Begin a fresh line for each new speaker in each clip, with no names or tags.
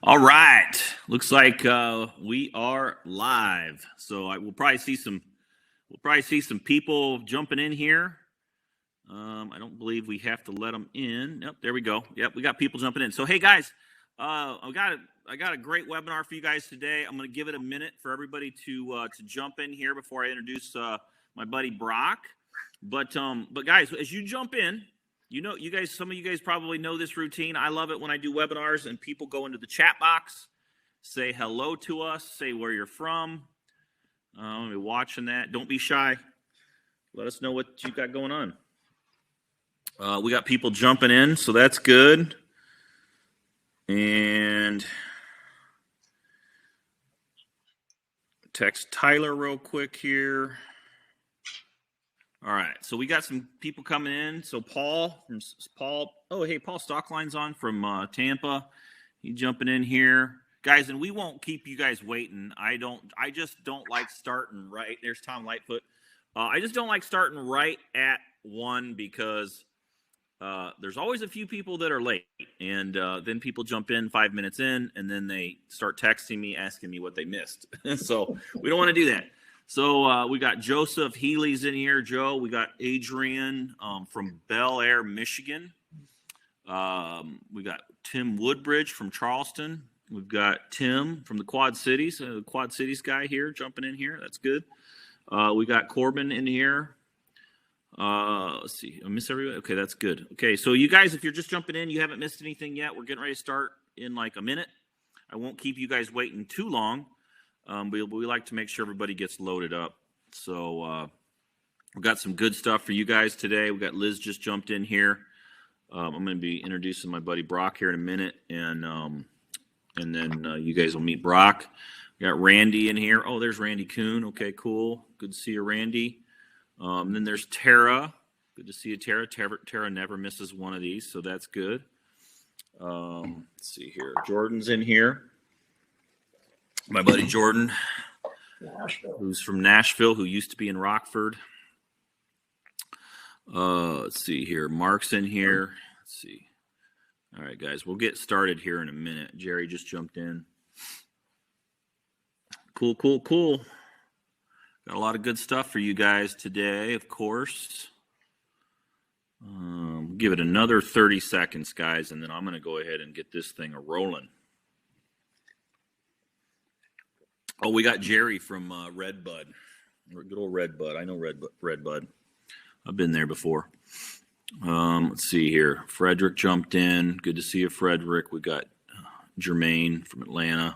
All right, looks like we are live. So we'll probably see some people jumping in here. I don't believe we have to let them in. Yep, there we go. Yep, we got people jumping in. So hey guys, I got a great webinar for you guys today. I'm going to give it a minute for everybody to jump in here before I introduce my buddy Brock. But guys, as you jump in. Some of you guys probably know this routine. I love it when I do webinars and people go into the chat box, say hello to us, say where you're from. I'll be watching that. Don't be shy. Let us know what you got going on. We got people jumping in, so that's good. And text Tyler real quick here. All right, so we got some people coming in. So Paul, oh, hey, Paul Stockline's on from Tampa. He's jumping in here. Guys, and we won't keep you guys waiting. I just don't like starting right. There's Tom Lightfoot. I just don't like starting right at 1 because there's always a few people that are late. And then people jump in 5 minutes in, and then they start texting me, asking me what they missed. So we don't want to do that. So we got Joseph Healy's in here, Joe. We got Adrian from Bel Air, Michigan. We got Tim Woodbridge from Charleston. We've got Tim from the Quad Cities, the Quad Cities guy here jumping in here. That's good. We got Corbin in here. Let's see. I miss everybody. Okay, that's good. Okay, so you guys, if you're just jumping in, you haven't missed anything yet. We're getting ready to start in like a minute. I won't keep you guys waiting too long. But we like to make sure everybody gets loaded up. So we've got some good stuff for you guys today. We got Liz just jumped in here. I'm going to be introducing my buddy Brock here in a minute, and then you guys will meet Brock. We got Randy in here. Oh, there's Randy Kuhn. Okay, cool. Good to see you, Randy. Then there's Tara. Good to see you, Tara. Tara never misses one of these, so that's good. Let's see here. Jordan's in here. My buddy Jordan, who's from Nashville, who used to be in Rockford. Let's see here. Mark's in here. Let's see. All right, guys, we'll get started here in a minute. Jerry just jumped in. Cool. Got a lot of good stuff for you guys today, of course. Give it another 30 seconds, guys, and then I'm going to go ahead and get this thing a-rolling. Oh, we got Jerry from Redbud. Good old Redbud. I know Redbud. I've been there before. Let's see here. Frederick jumped in. Good to see you, Frederick. We got Jermaine from Atlanta.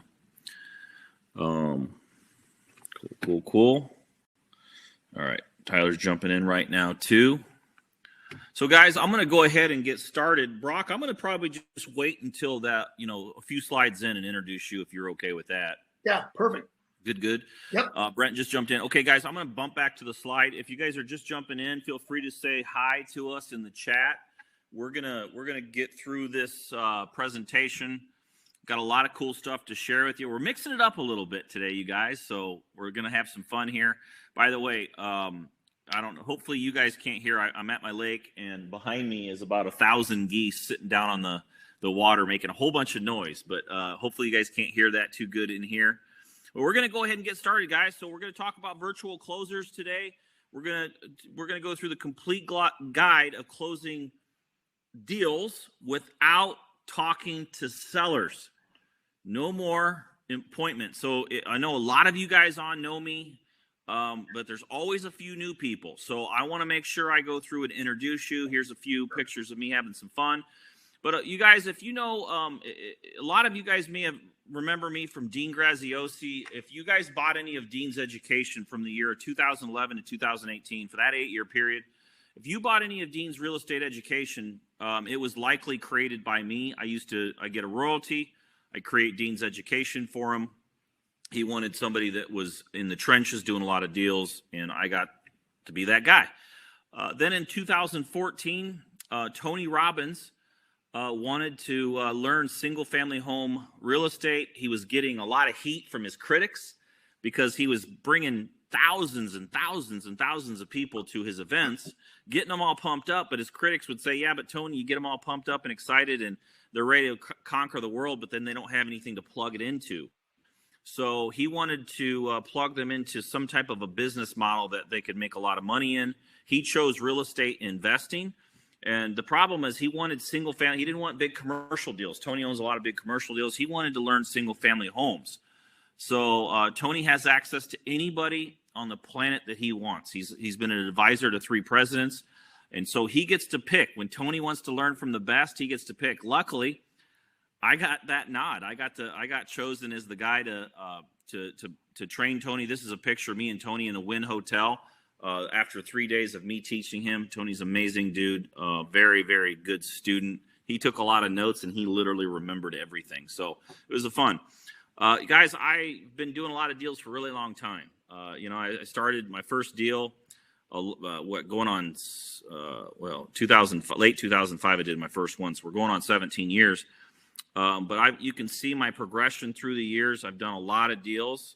Cool. All right. Tyler's jumping in right now, too. So, guys, I'm going to go ahead and get started. Brock, I'm going to probably just wait until that, a few slides in and introduce you if you're okay with that.
Yeah, perfect.
Good.
Yep.
Brent just jumped in. Okay, guys, I'm going to bump back to the slide. If you guys are just jumping in, feel free to say hi to us in the chat. We're gonna get through this presentation. Got a lot of cool stuff to share with you. We're mixing it up a little bit today, you guys. So we're gonna have some fun here. By the way, I don't know. Hopefully, you guys can't hear. I'm at my lake, and behind me is about 1,000 geese sitting down on the water, making a whole bunch of noise. But hopefully, you guys can't hear that too good in here. But we're going to go ahead and get started, guys. So we're going to talk about virtual closers today. We're going to go through the complete guide of closing deals without talking to sellers. No more appointments. So I know a lot of you guys know me, but there's always a few new people. So I want to make sure I go through and introduce you. Here's a few pictures of me having some fun. But you guys, if you know, a lot of you guys may have remember me from Dean Graziosi. If you guys bought any of Dean's education from the year 2011 to 2018, for that 8-year period, if you bought any of Dean's real estate education, it was likely created by me. I get a royalty. I create Dean's education for him. He wanted somebody that was in the trenches doing a lot of deals, and I got to be that guy. Then in 2014, Tony Robbins wanted to learn single-family home real estate. He was getting a lot of heat from his critics because he was bringing thousands and thousands and thousands of people to his events, getting them all pumped up. But his critics would say, yeah, but Tony, you get them all pumped up and excited and they're ready to conquer the world, but then they don't have anything to plug it into. So he wanted to plug them into some type of a business model that they could make a lot of money in. He chose real estate investing. And the problem is he wanted single family. He didn't want big commercial deals. Tony owns a lot of big commercial deals. He wanted to learn single family homes. So Tony has access to anybody on the planet that he wants. He's been an advisor to 3 presidents. And so he gets to pick. When Tony wants to learn from the best, he gets to pick. Luckily, I got that nod. I got chosen as the guy to train Tony. This is a picture of me and Tony in the Wynn Hotel after 3 days of me teaching him. Tony's an amazing dude, very, very good student. He took a lot of notes and he literally remembered everything. So it was fun. Guys, I've been doing a lot of deals for a really long time. I started my first deal, going on, late 2005, I did my first one. So we're going on 17 years. But you can see my progression through the years. I've done a lot of deals.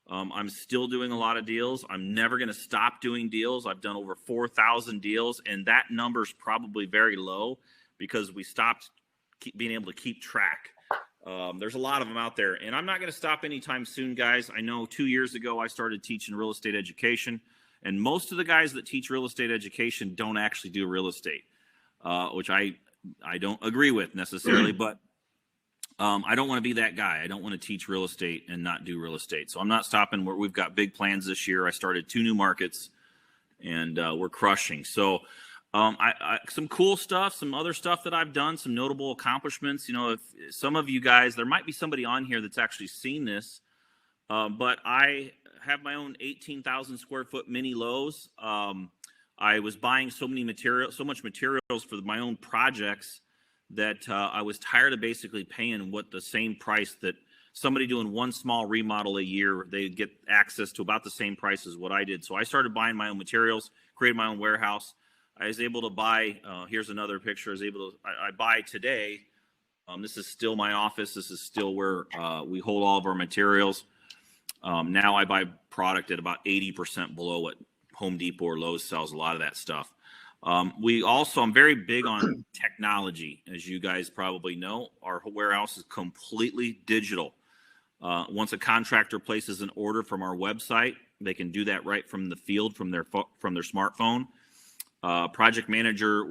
I'm still doing a lot of deals. I'm never going to stop doing deals. I've done over 4,000 deals, and that number is probably very low because we stopped being able to keep track. There's a lot of them out there, and I'm not going to stop anytime soon, guys. I know 2 years ago I started teaching real estate education, and most of the guys that teach real estate education don't actually do real estate, which I don't agree with necessarily, but I don't want to be that guy. I don't want to teach real estate and not do real estate. So I'm not stopping. We've got big plans this year. I started 2 new markets, and we're crushing. So some cool stuff, some other stuff that I've done, some notable accomplishments. If some of you guys, there might be somebody on here that's actually seen this, but I have my own 18,000 square foot mini Lowe's. I was buying so much materials for my own projects that I was tired of basically paying the same price that somebody doing one small remodel a year, they get access to about the same price as what I did. So I started buying my own materials, created my own warehouse. I was able to buy, here's another picture. I buy today. This is still my office. This is still where we hold all of our materials. Now I buy product at about 80% below what Home Depot or Lowe's sells, a lot of that stuff. I'm very big on technology. As you guys probably know, our warehouse is completely digital. Once a contractor places an order from our website, they can do that right from the field, from their smartphone. Project manager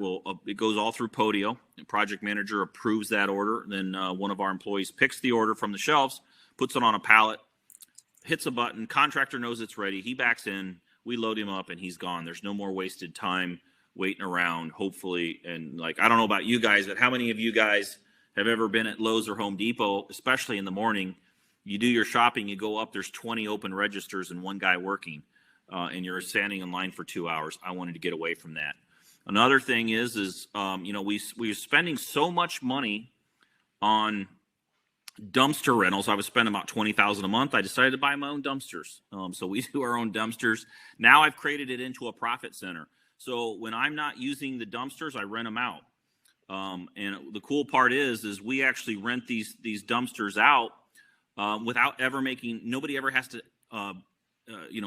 it goes all through Podio. The project manager approves that order. Then one of our employees picks the order from the shelves, puts it on a pallet, hits a button. Contractor knows it's ready. He backs in. We load him up, and he's gone. There's no more wasted time waiting around, hopefully. And I don't know about you guys, but how many of you guys have ever been at Lowe's or Home Depot, especially in the morning? You do your shopping, you go up, there's 20 open registers and one guy working, and you're standing in line for 2 hours. I wanted to get away from that. Another thing is we were spending so much money on dumpster rentals. I was spending about $20,000 a month. I decided to buy my own dumpsters. So we do our own dumpsters. Now I've created it into a profit center. So when I'm not using the dumpsters, I rent them out. And the cool part is we actually rent these dumpsters out without ever nobody ever has to,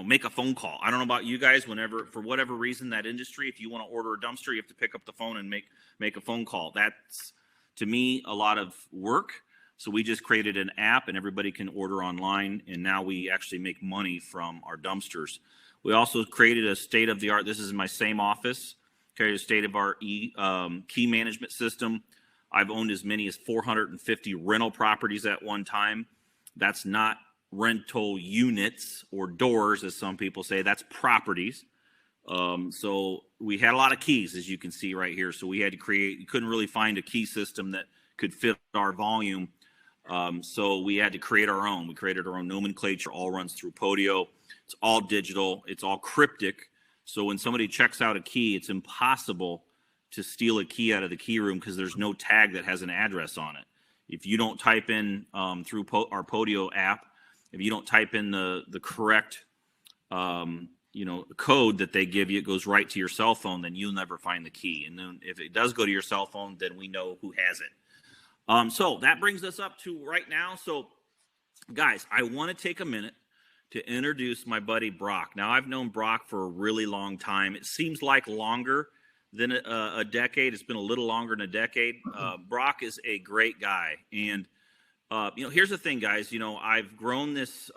make a phone call. I don't know about you guys, for whatever reason, that industry, if you want to order a dumpster, you have to pick up the phone and make a phone call. That's, to me, a lot of work. So we just created an app and everybody can order online. And now we actually make money from our dumpsters. We also created a state-of-the-art, this is in my same office, created a state-of-the-art key management system. I've owned as many as 450 rental properties at one time. That's not rental units or doors, as some people say. That's properties. So we had a lot of keys, as you can see right here. So we had to you couldn't really find a key system that could fit our volume. So we had to create our own. We created our own nomenclature, all runs through Podio. It's all digital. It's all cryptic. So when somebody checks out a key, it's impossible to steal a key out of the key room because there's no tag that has an address on it. If you don't type in through our Podio app, if you don't type in the correct code that they give you, it goes right to your cell phone, then you'll never find the key. And then if it does go to your cell phone, then we know who has it. So that brings us up to right now. So guys, I want to take a minute to introduce my buddy Brock. Now, I've known Brock for a really long time. It seems like longer than a decade. It's been a little longer than a decade. Brock is a great guy. And, here's the thing, guys. I've grown this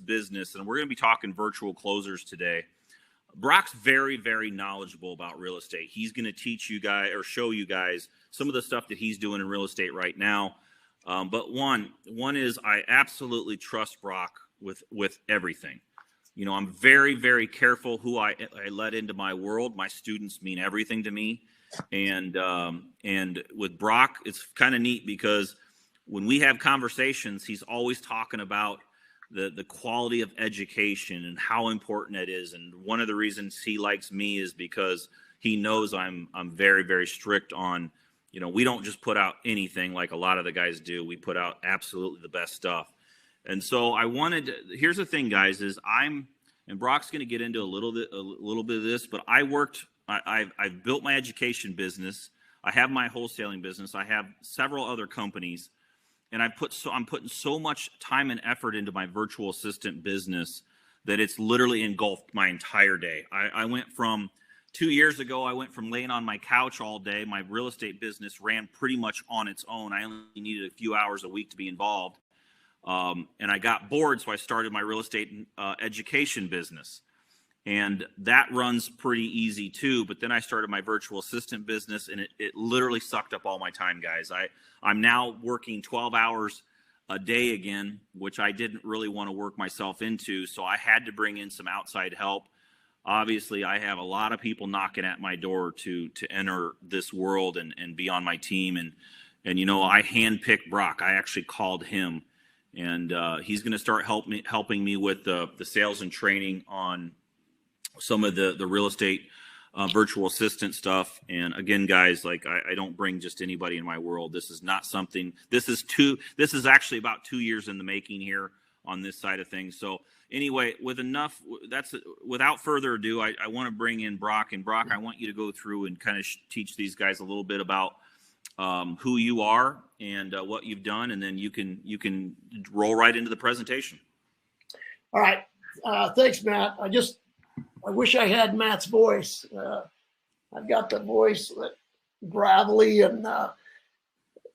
business, and we're going to be talking virtual closers today. Brock's very, very knowledgeable about real estate. He's going to teach you guys or show you guys some of the stuff that he's doing in real estate right now. But one is I absolutely trust Brock with everything. I'm very, very careful who I let into my world. My students mean everything to me. And with Brock, it's kind of neat because when we have conversations, he's always talking about the quality of education and how important it is. And one of the reasons he likes me is because he knows I'm very, very strict on, we don't just put out anything like a lot of the guys do. We put out absolutely the best stuff. And so here's the thing, guys, is and Brock's going to get into a little bit of this, but I've built my education business. I have my wholesaling business. I have several other companies, and I'm putting so much time and effort into my virtual assistant business that it's literally engulfed my entire day. I went from 2 years ago, I went from laying on my couch all day. My real estate business ran pretty much on its own. I only needed a few hours a week to be involved. And I got bored, so I started my real estate education business. And that runs pretty easy too. But then I started my virtual assistant business, and it literally sucked up all my time, guys. I'm now working 12 hours a day again, which I didn't really want to work myself into. So I had to bring in some outside help. Obviously, I have a lot of people knocking at my door to enter this world and be on my team. And I handpicked Brock. I actually called him. And he's going to start helping me with the sales and training on some of the real estate virtual assistant stuff. And again, guys, I don't bring just anybody in my world. This is not something. This is actually about 2 years in the making here on this side of things. So anyway, without further ado, I want to bring in Brock. And Brock, I want you to go through and kind of teach these guys a little bit about who you are and what you've done, and then you can roll right into the presentation.
All right. Thanks, Matt. I wish I had Matt's voice. I've got the voice gravelly, and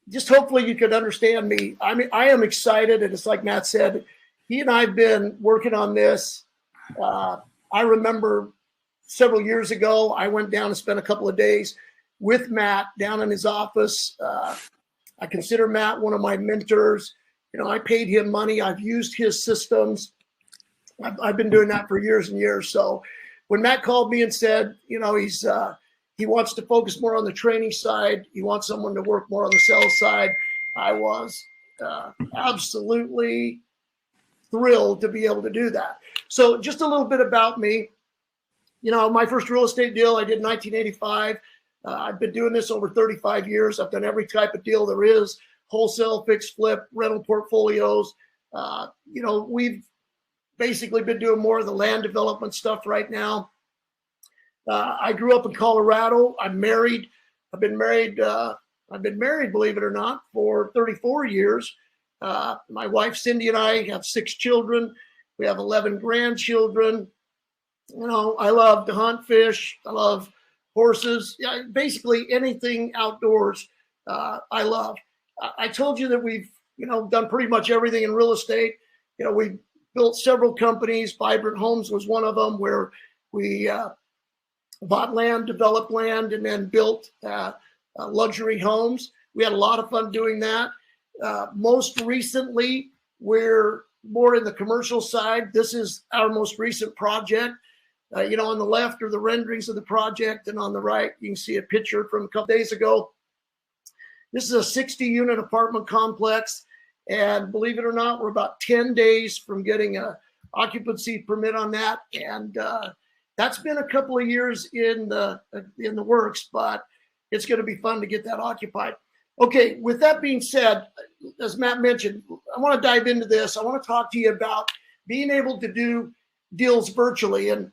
just hopefully you could understand me. I mean, I am excited, and it's like Matt said, he and I have been working on this. I remember several years ago, I went down and spent a couple of days with Matt down in his office. I consider Matt one of my mentors. I paid him money. I've used his systems. I've been doing that for years and years. So when Matt called me and said, he wants to focus more on the training side, he wants someone to work more on the sales side, I was absolutely thrilled to be able to do that. So just a little bit about me. My first real estate deal I did in 1985. I've been doing this over 35 years. I've done every type of deal there is: wholesale, fix, flip, rental portfolios. We've basically been doing more of the land development stuff right now. I grew up in Colorado. I'm married. I've been married, believe it or not, for 34 years. My wife, Cindy, and I have 6 children. We have 11 grandchildren. I love to hunt, fish. I love horses. Yeah, basically anything outdoors, I love. I told you that we've, done pretty much everything in real estate. We built several companies. Vibrant Homes was one of them, where we bought land, developed land, and then built luxury homes. We had a lot of fun doing that. Most recently, we're more in the commercial side. This is our most recent project. On the left are the renderings of the project, and on the right, you can see a picture from a couple days ago. This is a 60-unit apartment complex, and believe it or not, we're about 10 days from getting a occupancy permit on that, and that's been a couple of years in the works, but it's going to be fun to get that occupied. Okay, with that being said, as Matt mentioned, I want to dive into this. I want to talk to you about being able to do deals virtually, and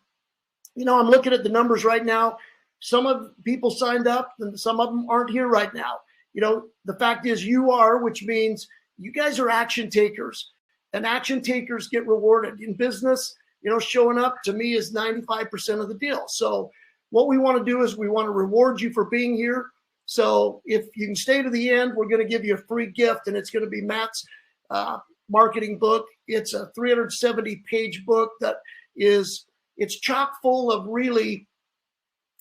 I'm looking at the numbers right now. Some of people signed up and some of them aren't here right now. The fact is you are, which means you guys are action takers. and action takers get rewarded. In business, showing up to me is 95% of the deal. So what we want to do is we want to reward you for being here. So if you can stay to the end, we're going to give you a free gift, and it's going to be Matt's marketing book. It's a 370-page book it's chock full of really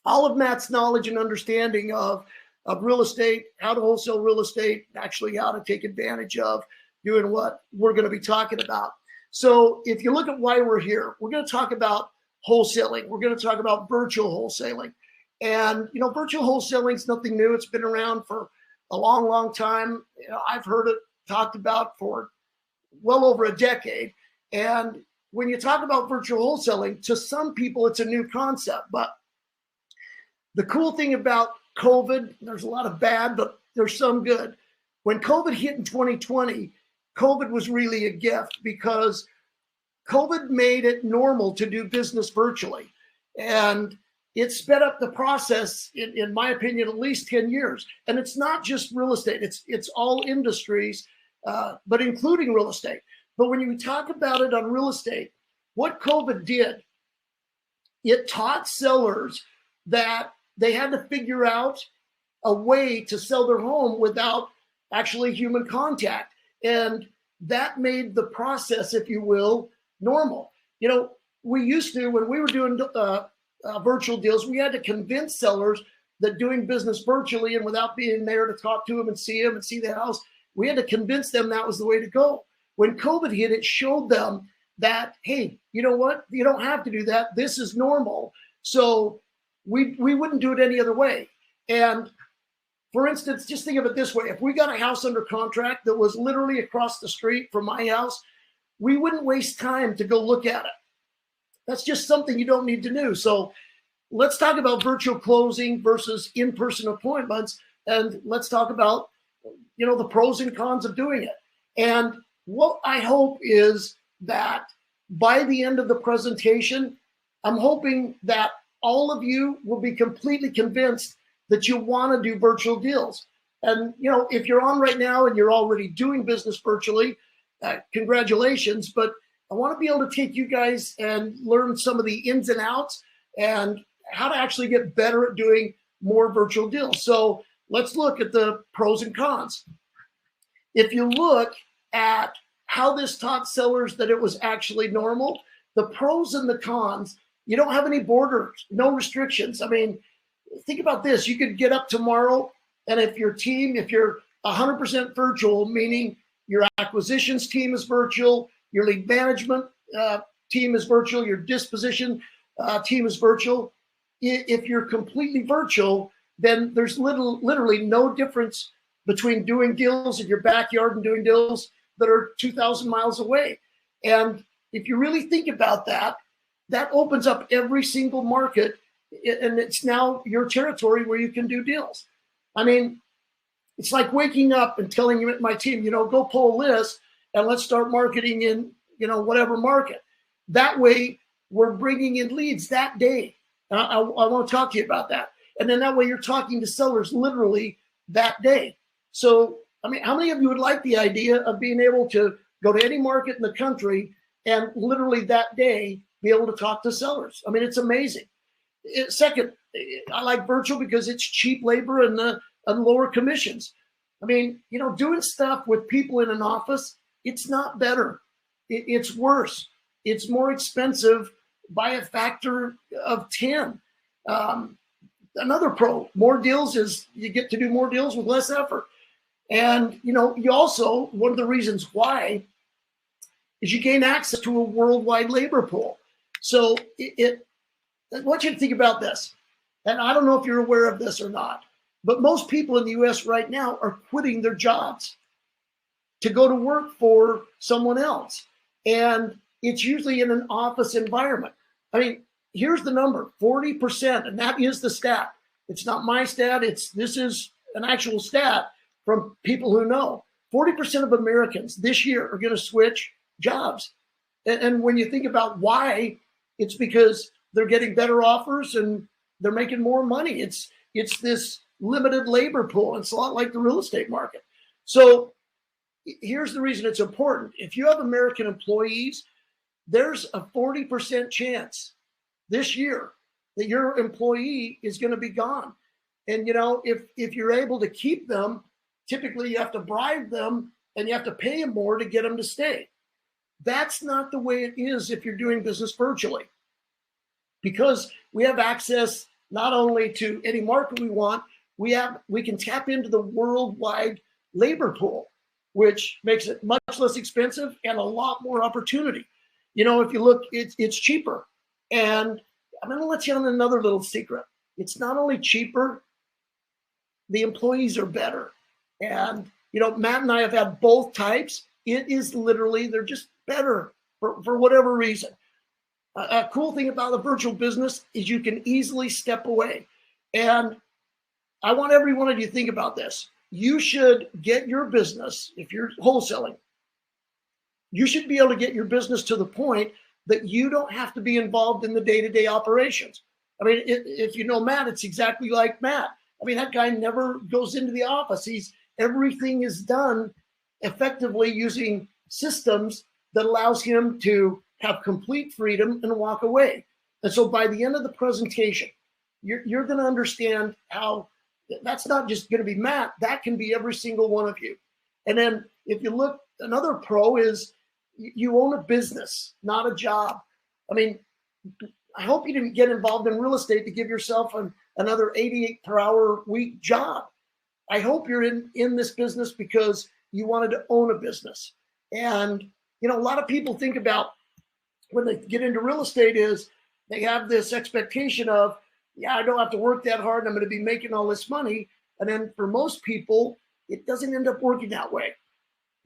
all of Matt's knowledge and understanding of real estate, how to wholesale real estate, actually how to take advantage of doing what we're going to be talking about. So if you look at why we're here, we're going to talk about wholesaling. We're going to talk about virtual wholesaling. And, virtual wholesaling is nothing new. It's been around for a long, long time. I've heard it talked about for well over a decade. And when you talk about virtual wholesaling, to some people, it's a new concept. But the cool thing about COVID, there's a lot of bad, but there's some good. When COVID hit in 2020, COVID was really a gift because COVID made it normal to do business virtually. And it sped up the process, in my opinion, at least 10 years. And it's not just real estate. It's all industries, but including real estate. But when you talk about it on real estate, what COVID did, it taught sellers that they had to figure out a way to sell their home without actually human contact. And that made the process, if you will, normal. We used to, when we were doing virtual deals, we had to convince sellers that doing business virtually and without being there to talk to them and see the house, we had to convince them that was the way to go. When COVID hit, it showed them that, hey, you know what? You don't have to do that. This is normal. So we wouldn't do it any other way. And for instance, just think of it this way. If we got a house under contract that was literally across the street from my house, we wouldn't waste time to go look at it. That's just something you don't need to do. So let's talk about virtual closing versus in-person appointments. And let's talk about, the pros and cons of doing it. And what I hope is that by the end of the presentation, I'm hoping that all of you will be completely convinced that you want to do virtual deals. And, if you're on right now and you're already doing business virtually, congratulations. But I want to be able to take you guys and learn some of the ins and outs and how to actually get better at doing more virtual deals. So let's look at the pros and cons. If you look at how this taught sellers that it was actually normal, the pros and the cons, you don't have any borders, no restrictions. I mean, think about this. You could get up tomorrow, and if you're 100% virtual, meaning your acquisitions team is virtual, your lead management team is virtual, your disposition team is virtual. If you're completely virtual, then there's literally no difference between doing deals in your backyard and doing deals that are 2,000 miles away. And if you really think about that, that opens up every single market, and it's now your territory where you can do deals. I mean, it's like waking up and telling my team, go pull a list and let's start marketing in, whatever market. That way we're bringing in leads that day. And I want to talk to you about that. And then that way you're talking to sellers literally that day. So, I mean, how many of you would like the idea of being able to go to any market in the country and literally that day be able to talk to sellers? I mean, it's amazing. Second, I like virtual because it's cheap labor and lower commissions. I mean, doing stuff with people in an office, it's not better. It's worse. It's more expensive by a factor of 10. Another pro, more deals is you get to do more deals with less effort. And, you also, one of the reasons why is you gain access to a worldwide labor pool. So I want you to think about this. And I don't know if you're aware of this or not, but most people in the US right now are quitting their jobs to go to work for someone else. And it's usually in an office environment. I mean, here's the number, 40%, and that is the stat. It's not my stat, this is an actual stat from people who know. 40% of Americans this year are going to switch jobs. And when you think about why, it's because they're getting better offers and they're making more money. It's this limited labor pool. It's a lot like the real estate market. So here's the reason it's important. If you have American employees, there's a 40% chance this year that your employee is going to be gone. And, if you're able to keep them, typically you have to bribe them and you have to pay them more to get them to stay. That's not the way it is if you're doing business virtually, because we have access not only to any market we want, we can tap into the worldwide labor pool, which makes it much less expensive and a lot more opportunity. If you look, it's cheaper. And I'm going to let you on another little secret. It's not only cheaper, the employees are better. And, Matt and I have had both types. It is literally, they're just better for whatever reason. A cool thing about the virtual business is you can easily step away. And I want every one of you to think about this. You should get your business, if you're wholesaling, you should be able to get your business to the point that you don't have to be involved in the day-to-day operations. I mean, if you know Matt, it's exactly like Matt. I mean, that guy never goes into the office. Everything is done effectively using systems that allows him to have complete freedom and walk away. And so by the end of the presentation, you're going to understand how that's not just going to be Matt, that can be every single one of you. And then if you look, another pro is you own a business, not a job. I mean, I hope you didn't get involved in real estate to give yourself another 88 per hour week job. I hope you're in this business because you wanted to own a business. And, a lot of people think about when they get into real estate is they have this expectation of, I don't have to work that hard and I'm going to be making all this money. And then for most people, it doesn't end up working that way.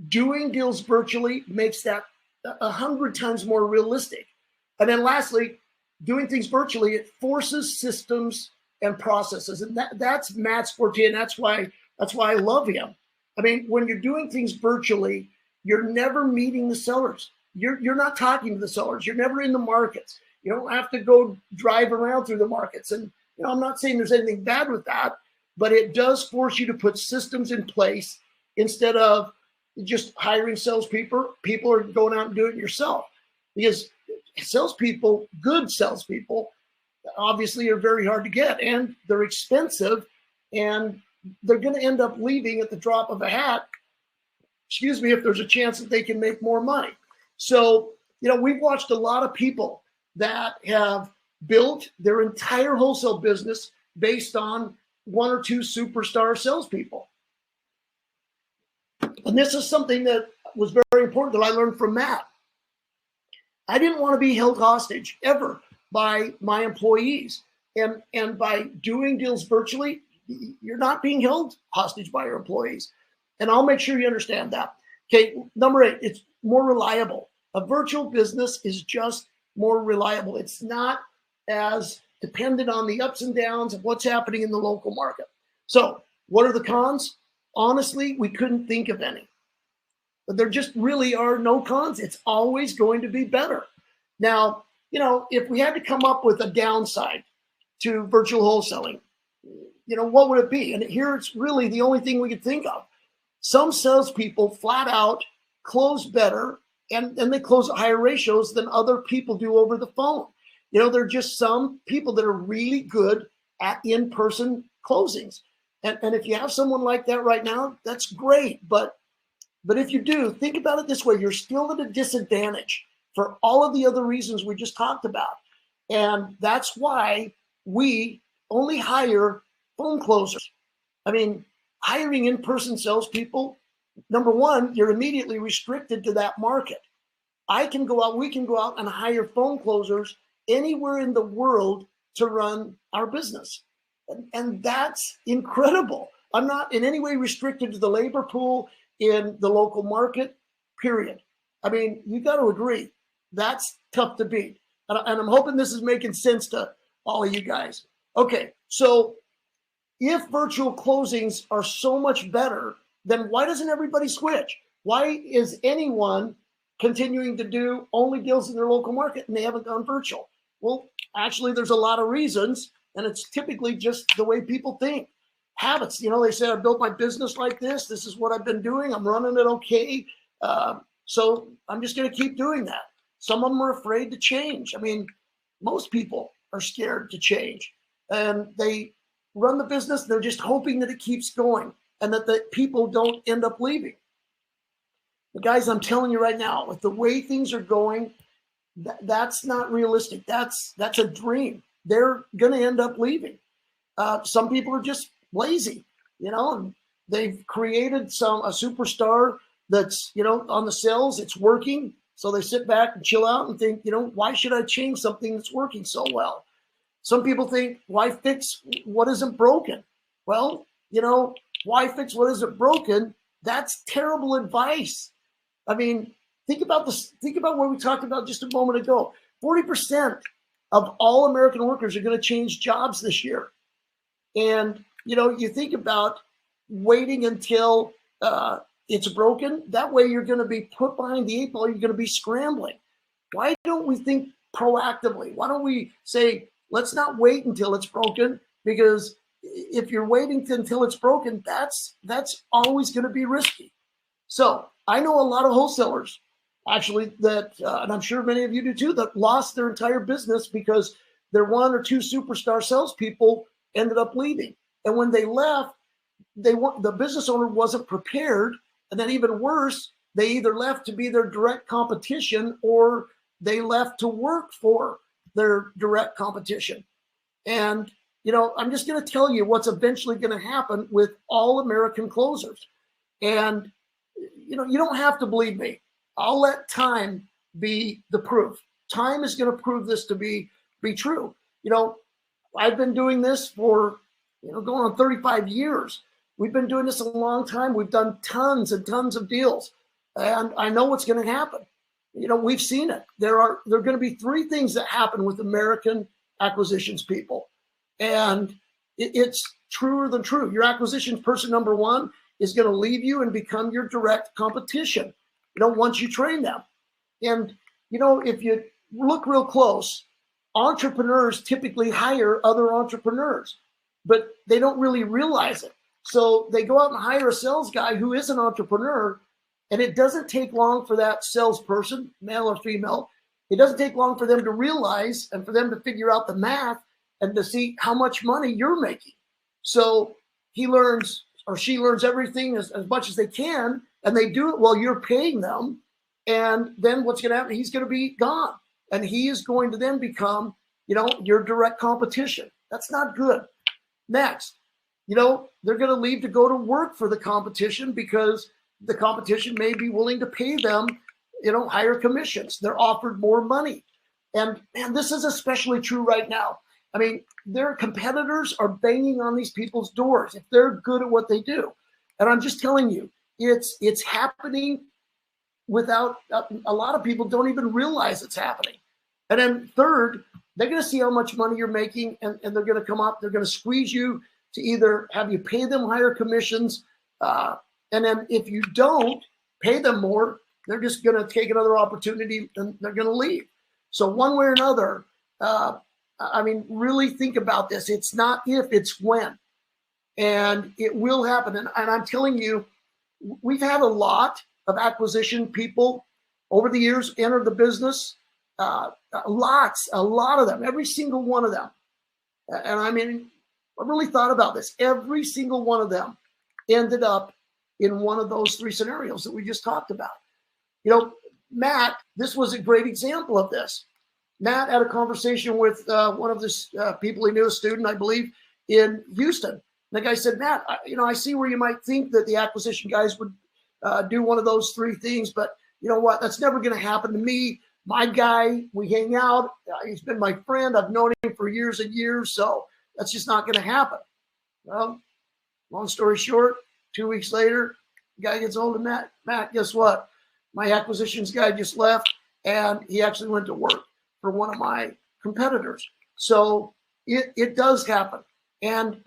Doing deals virtually makes that 100 times more realistic. And then lastly, doing things virtually, it forces systems and processes. And that's Matt's forte, and that's why I love him. I mean, when you're doing things virtually, you're never meeting the sellers. You're not talking to the sellers. You're never in the markets. You don't have to go drive around through the markets. And I'm not saying there's anything bad with that, but it does force you to put systems in place instead of just hiring salespeople. People are going out and doing it yourself, because salespeople, good salespeople, obviously are very hard to get, and they're expensive, and they're going to end up leaving at the drop of a hat, if there's a chance that they can make more money. So, we've watched a lot of people that have built their entire wholesale business based on one or two superstar salespeople. And this is something that was very important that I learned from Matt. I didn't want to be held hostage ever by my employees. And by doing deals virtually, you're not being held hostage by your employees. And I'll make sure you understand that. Okay, number 8, it's more reliable. A virtual business is just more reliable. It's not as dependent on the ups and downs of what's happening in the local market. So what are the cons? Honestly, we couldn't think of any. But there just really are no cons. It's always going to be better. Now, if we had to come up with a downside to virtual wholesaling, what would it be? And here it's really the only thing we could think of. Some salespeople flat out close better and they close at higher ratios than other people do over the phone. There are just some people that are really good at in-person closings. And if you have someone like that right now, that's great. But if you do, think about it this way. You're still at a disadvantage for all of the other reasons we just talked about. And that's why we only hire phone closers. I mean, hiring in-person salespeople, number one, you're immediately restricted to that market. We can go out and hire phone closers anywhere in the world to run our business. And that's incredible. I'm not in any way restricted to the labor pool in the local market, period. I mean, you got to agree, that's tough to beat. And I'm hoping this is making sense to all of you guys. Okay, so if virtual closings are so much better, then why doesn't everybody switch? Why is anyone continuing to do only deals in their local market and they haven't gone virtual? Well, actually, there's a lot of reasons, and it's typically just the way people think. habits. They say I built my business like this. This is what I've been doing. I'm running it okay. So I'm just going to keep doing that. Some of them are afraid to change. I mean, most people are scared to change, and they run the business. They're just hoping that it keeps going and that the people don't end up leaving. But guys, I'm telling you right now, with the way things are going, that's not realistic. That's a dream. They're going to end up leaving. Some people are just lazy, and they've created a superstar that's, on the cells, it's working. So they sit back and chill out and think, why should I change something that's working so well? Some people think, why fix what isn't broken? Well, why fix what isn't broken? That's terrible advice. I mean, think about this. Think about what we talked about just a moment ago. 40% of all American workers are going to change jobs this year. And, you think about waiting until it's broken. That way you're going to be put behind the 8 ball. You're going to be scrambling. Why don't we think proactively? Why don't we say, let's not wait until it's broken? Because if you're waiting until it's broken, that's always going to be risky. So I know a lot of wholesalers actually that, and I'm sure many of you do too, that lost their entire business because their 1 or 2 superstar salespeople ended up leaving. And when they left, the business owner wasn't prepared. And then even worse, they either left to be their direct competition or they left to work for their direct competition. And, I'm just going to tell you what's eventually going to happen with all American closers. And, you don't have to believe me. I'll let time be the proof. Time is going to prove this to be true. I've been doing this for, going on 35 years. We've been doing this a long time. We've done tons and tons of deals, and I know what's going to happen. We've seen it. There are going to be 3 things that happen with American acquisitions people, and it's truer than true. Your acquisitions person number 1 is going to leave you and become your direct competition. Once you train them, and if you look real close, entrepreneurs typically hire other entrepreneurs, but they don't really realize it. So they go out and hire a sales guy who is an entrepreneur, and it doesn't take long for that salesperson, male or female, it doesn't take long for them to realize and for them to figure out the math and to see how much money you're making. So he learns or she learns everything as much as they can, and they do it while you're paying them. And then what's going to happen? He's going to be gone, and he is going to then become, your direct competition. That's not good. Next, they're going to leave to go to work for the competition because the competition may be willing to pay them, higher commissions. They're offered more money. And this is especially true right now. I mean, their competitors are banging on these people's doors if they're good at what they do. And I'm just telling you, it's happening without a lot of people don't even realize it's happening. And then third, they're going to see how much money you're making, and they're going to come up. They're going to squeeze you to either have you pay them higher commissions, and then if you don't pay them more, they're just going to take another opportunity and they're going to leave. So one way or another, really think about this. It's not if, it's when. And it will happen. And I'm telling you, we've had a lot of acquisition people over the years enter the business. A lot of them, every single one of them. And I really thought about this. Every single one of them ended up in one of those 3 scenarios that we just talked about. Matt, this was a great example of this. Matt had a conversation with one of the people he knew, a student, I believe, in Houston. And the guy said, Matt, I see where you might think that the acquisition guys would do one of those 3 things, but you know what? That's never going to happen to me. My guy, we hang out. He's been my friend. I've known him for years and years, so that's just not going to happen. Well, long story short, 2 weeks later, the guy gets hold of Matt. Matt, guess what? My acquisitions guy just left, and he actually went to work for one of my competitors. So it does happen. And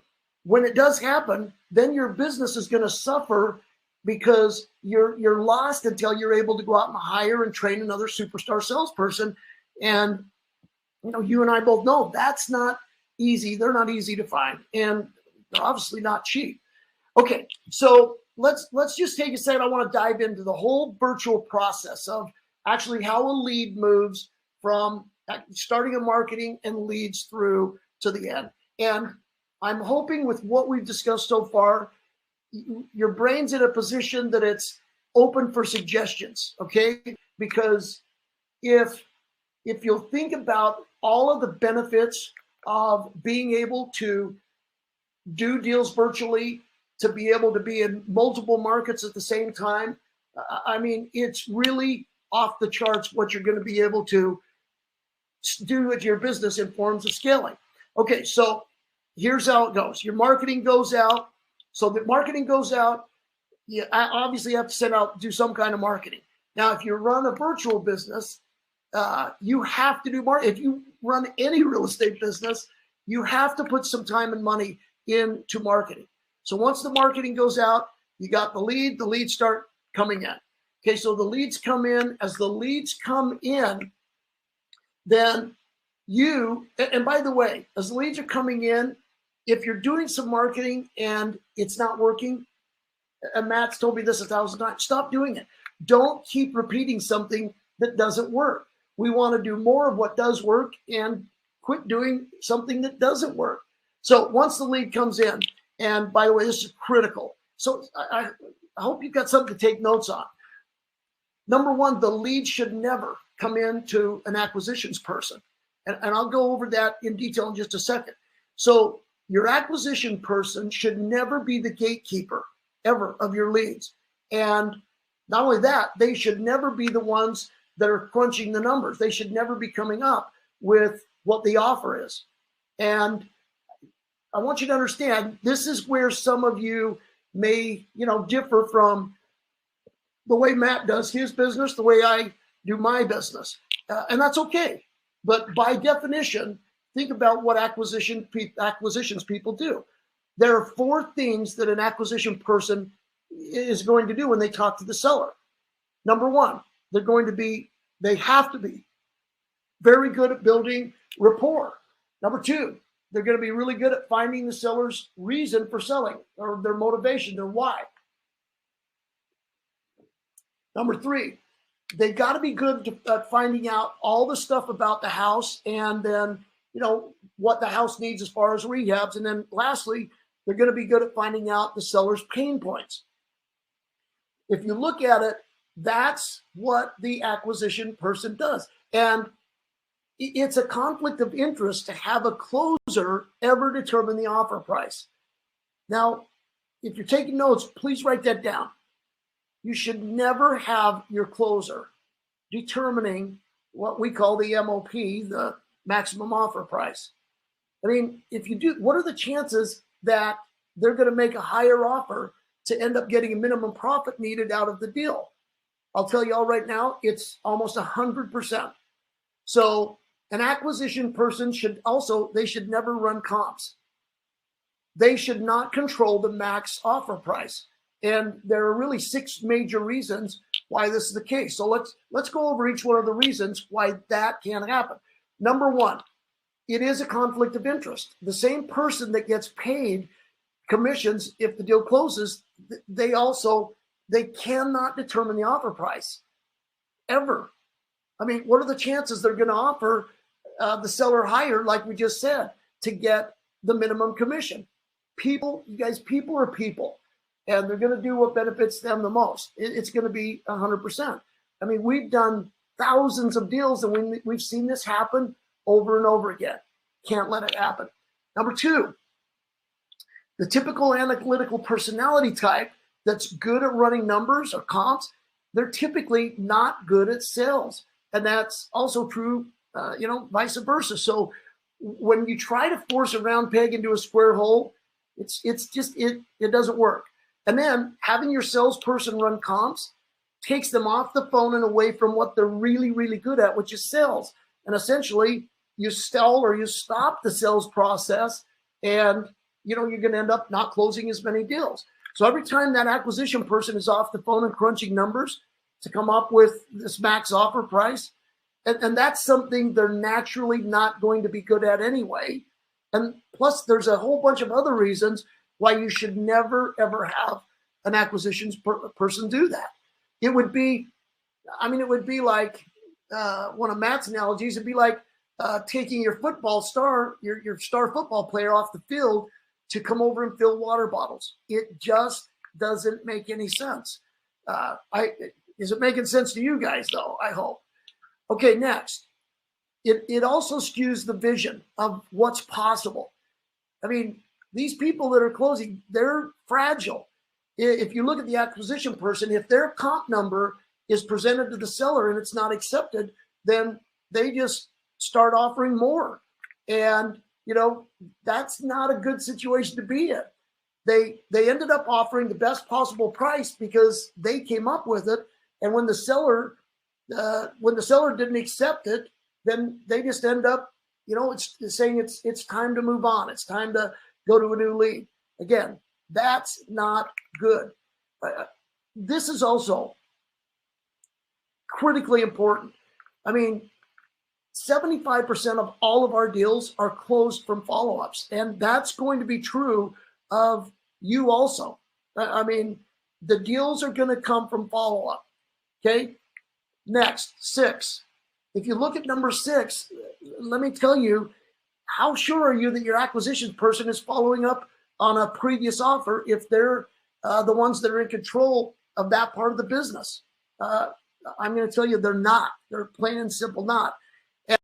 when it does happen, then your business is going to suffer because you're lost until you're able to go out and hire and train another superstar salesperson. And you and I both know that's not easy. They're not easy to find. And They're obviously not cheap. Okay, so let's just take a second. I want to dive into the whole virtual process of actually how a lead moves from starting a marketing and leads through to the end. And I'm hoping with what we've discussed so far, your brain's in a position that it's open for suggestions, okay? Because if you'll think about all of the benefits of being able to do deals virtually, to be able to be in multiple markets at the same time, I mean, it's really off the charts what you're going to be able to do with your business in forms of scaling. Okay, so here's how it goes. Your marketing goes out. So the marketing goes out. You obviously have to send out, do some kind of marketing. Now, if you run a virtual business, you have to do marketing. If you run any real estate business, you have to put some time and money into marketing. So once the marketing goes out, you got the leads start coming in. Okay, so the leads come in. As the leads come in, then and by the way, as the leads are coming in, if you're doing some marketing and it's not working, and Matt's told me this 1,000 times, stop doing it. Don't keep repeating something that doesn't work. We want to do more of what does work and quit doing something that doesn't work. So once the lead comes in, and by the way, this is critical. So I hope you've got something to take notes on. Number one, the lead should never come into an acquisitions person. And I'll go over that in detail in just a second. So your acquisition person should never be the gatekeeper ever of your leads. And not only that, they should never be the ones that are crunching the numbers. They should never be coming up with what the offer is. And I want you to understand, this is where some of you may, differ from the way Matt does his business, the way I do my business. And that's okay. But by definition, think about what acquisitions people do. There are 4 things that an acquisition person is going to do when they talk to the seller. Number 1, they have to be very good at building rapport. Number 2, they're going to be really good at finding the seller's reason for selling, or their motivation, their why. Number 3, they got to be good at finding out all the stuff about the house, and then, what the house needs as far as rehabs. And then lastly, they're going to be good at finding out the seller's pain points. If you look at it, that's what the acquisition person does. And it's a conflict of interest to have a closer ever determine the offer price. Now, if you're taking notes, please write that down. You should never have your closer determining what we call the MOP, the maximum offer price. I mean, if you do, what are the chances that they're going to make a higher offer to end up getting a minimum profit needed out of the deal? I'll tell you all right now, it's almost 100%. So an acquisition person should never run comps. They should not control the max offer price. And there are really 6 major reasons why this is the case. So let's go over each one of the reasons why that can't happen. Number 1, it is a conflict of interest. The same person that gets paid commissions if the deal closes, they cannot determine the offer price ever. I mean, what are the chances they're going to offer the seller higher, like we just said, to get the minimum commission? People are people, and they're going to do what benefits them the most. It's going to be 100%. I mean, we've done thousands of deals, and we've seen this happen over and over again. Can't let it happen. Number 2, the typical analytical personality type that's good at running numbers or comps, they're typically not good at sales. And that's also true, vice versa. So when you try to force a round peg into a square hole, it doesn't work. And then having your salesperson run comps takes them off the phone and away from what they're really, really good at, which is sales. And essentially, you stall or you stop the sales process, and you're going to end up not closing as many deals. So every time that acquisition person is off the phone and crunching numbers to come up with this max offer price, and that's something they're naturally not going to be good at anyway. And plus, there's a whole bunch of other reasons why you should never, ever have an acquisitions person do that. It would be, it would be like one of Matt's analogies. It'd be like taking your football star, your star football player off the field to come over and fill water bottles. It just doesn't make any sense. Is it making sense to you guys, though? I hope. Okay, next. It also skews the vision of what's possible. I mean, these people that are closing, they're fragile. If you look at the acquisition person, if their comp number is presented to the seller and it's not accepted, then they just start offering more. And, that's not a good situation to be in. They ended up offering the best possible price because they came up with it. And when the seller didn't accept it, then they just end up, it's saying it's time to move on. It's time to go to a new lead. Again, that's not good. This is also critically important. 75% of all of our deals are closed from follow-ups, and that's going to be true of you also. The deals are going to come from follow-up. Okay. Next, 6. If you look at number 6, let me tell you, how sure are you that your acquisitions person is following up on a previous offer if they're the ones that are in control of that part of the business? I'm going to tell you they're not. They're plain and simple not.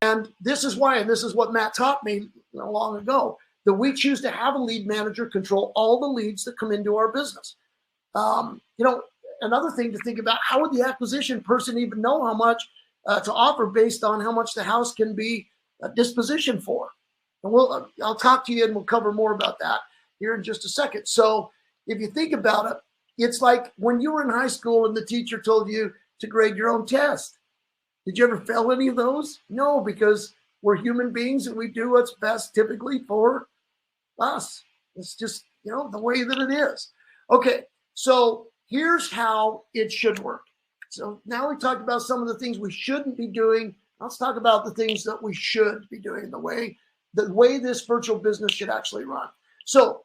And this is why, and this is what Matt taught me long ago, that we choose to have a lead manager control all the leads that come into our business. Another thing to think about, how would the acquisition person even know how much to offer based on how much the house can be dispositioned for? And I'll talk to you and we'll cover more about that here in just a second. So if you think about it, it's like when you were in high school and the teacher told you to grade your own test. Did you ever fail any of those? No, because we're human beings and we do what's best typically for us. It's just, the way that it is. Okay, so here's how it should work. So now we talked about some of the things we shouldn't be doing. Let's talk about the things that we should be doing, the way this virtual business should actually run. So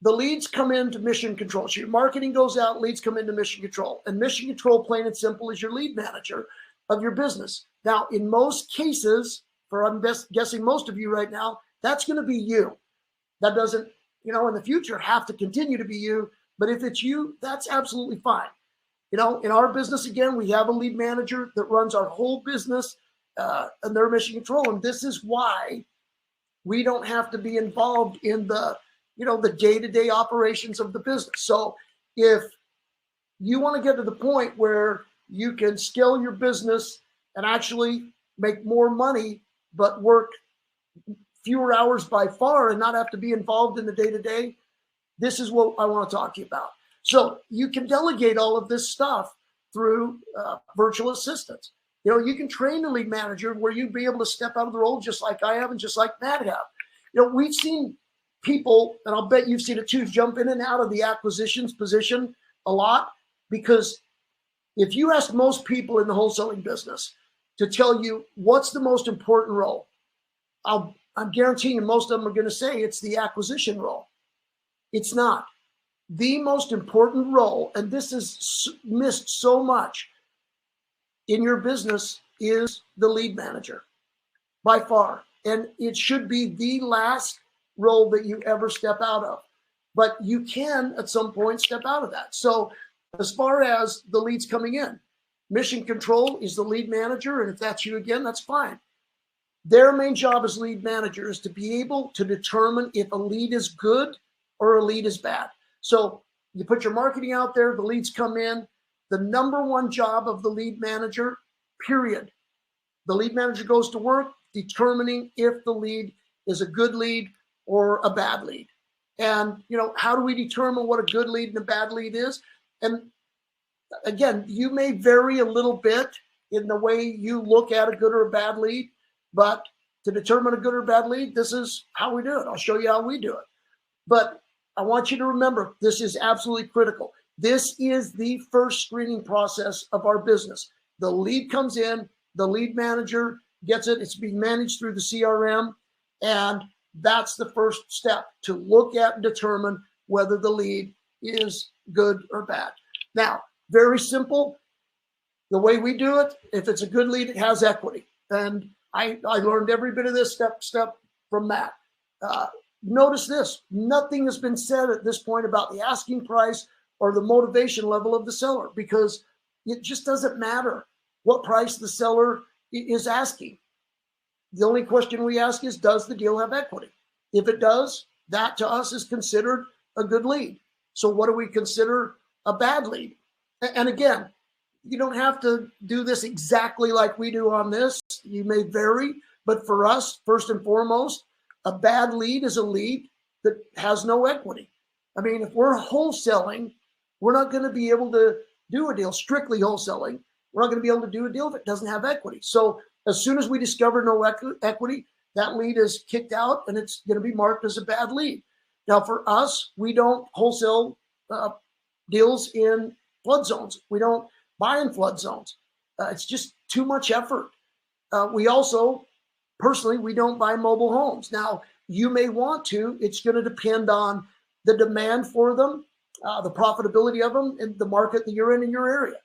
the leads come into mission control. So your marketing goes out, leads come into mission control. And mission control, plain and simple, is your lead manager of your business. Now, in most cases, I'm guessing most of you right now, that's going to be you. That doesn't, in the future have to continue to be you. But if it's you, that's absolutely fine. In our business, again, we have a lead manager that runs our whole business and their mission control. And this is why we don't have to be involved in the day-to-day operations of the business. So if you want to get to the point where you can scale your business and actually make more money, but work fewer hours by far and not have to be involved in the day-to-day, this is what I want to talk to you about. So you can delegate all of this stuff through virtual assistants. You can train a lead manager where you'd be able to step out of the role just like I have and just like Matt have. We've seen people, and I'll bet you've seen it too, jump in and out of the acquisitions position a lot, because if you ask most people in the wholesaling business to tell you what's the most important role, I'm guaranteeing you most of them are going to say it's the acquisition role. It's not. The most important role, and this is missed so much in your business, is the lead manager by far. And it should be the last role that you ever step out of. But you can at some point step out of that. So as far as the leads coming in, mission control is the lead manager. And if that's you again, that's fine. Their main job as lead manager is to be able to determine if a lead is good or a lead is bad. So you put your marketing out there, the leads come in. The number one job of the lead manager, period. The lead manager goes to work determining if the lead is a good lead or a bad lead. And, how do we determine what a good lead and a bad lead is? And again, you may vary a little bit in the way you look at a good or a bad lead, but to determine a good or bad lead, this is how we do it. I'll show you how we do it. But I want you to remember, this is absolutely critical. This is the first screening process of our business. The lead comes in, the lead manager gets it. It's being managed through the CRM. And that's the first step, to look at and determine whether the lead is good or bad. Now, very simple. The way we do it, if it's a good lead, it has equity. And I learned every bit of this step from Matt. Notice this, nothing has been said at this point about the asking price or the motivation level of the seller, because it just doesn't matter what price the seller is asking. The only question we ask is, does the deal have equity? If it does, that to us is considered a good lead. So what do we consider a bad lead? And again, you don't have to do this exactly like we do on this. You may vary, but for us, first and foremost, a bad lead is a lead that has no equity. I mean, if we're wholesaling, we're not going to be able to do a deal, strictly wholesaling. We're not going to be able to do a deal if it doesn't have equity. So as soon as we discover no equity, that lead is kicked out and it's going to be marked as a bad lead. Now, for us, we don't wholesale deals in flood zones. We don't buy in flood zones. It's just too much effort. We also, personally, we don't buy mobile homes. Now, you may want to. It's going to depend on the demand for them, the profitability of them, and the market that you're in your area.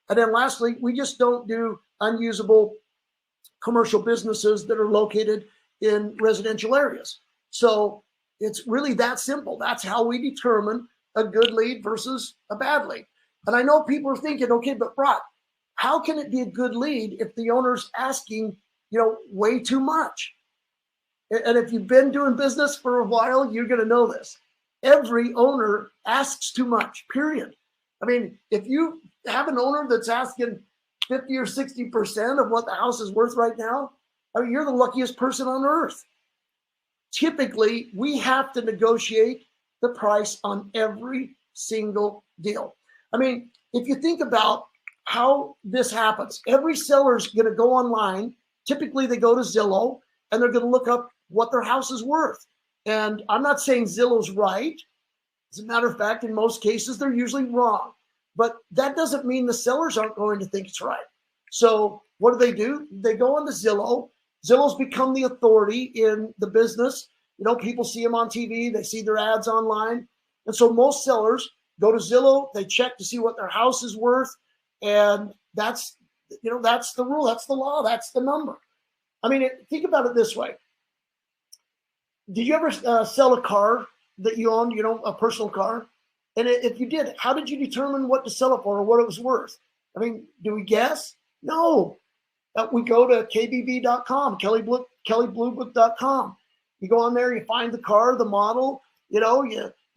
And then lastly, we just don't do unusable commercial businesses that are located in residential areas. So it's really that simple. That's how we determine a good lead versus a bad lead. And I know people are thinking, okay, but Brock, how can it be a good lead if the owner's asking, way too much? And if you've been doing business for a while, you're going to know this. Every owner asks too much, period. I mean, if you have an owner that's asking 50 or 60% of what the house is worth right now, I mean, you're the luckiest person on earth. Typically, we have to negotiate the price on every single deal. I mean, if you think about how this happens, every seller's going to go online. Typically, they go to Zillow and they're going to look up what their house is worth. And I'm not saying Zillow's right. As a matter of fact, in most cases, they're usually wrong. But that doesn't mean the sellers aren't going to think it's right. So what do? They go on to Zillow. Zillow's become the authority in the business. People see them on TV. They see their ads online. And so most sellers go to Zillow. They check to see what their house is worth. And that's the rule. That's the law. That's the number. I mean, think about it this way. Did you ever sell a car that you owned, a personal car? And if you did, how did you determine what to sell it for or what it was worth? I mean, do we guess? No. We go to kbb.com, kellybluebook.com. You go on there, you find the car, the model, you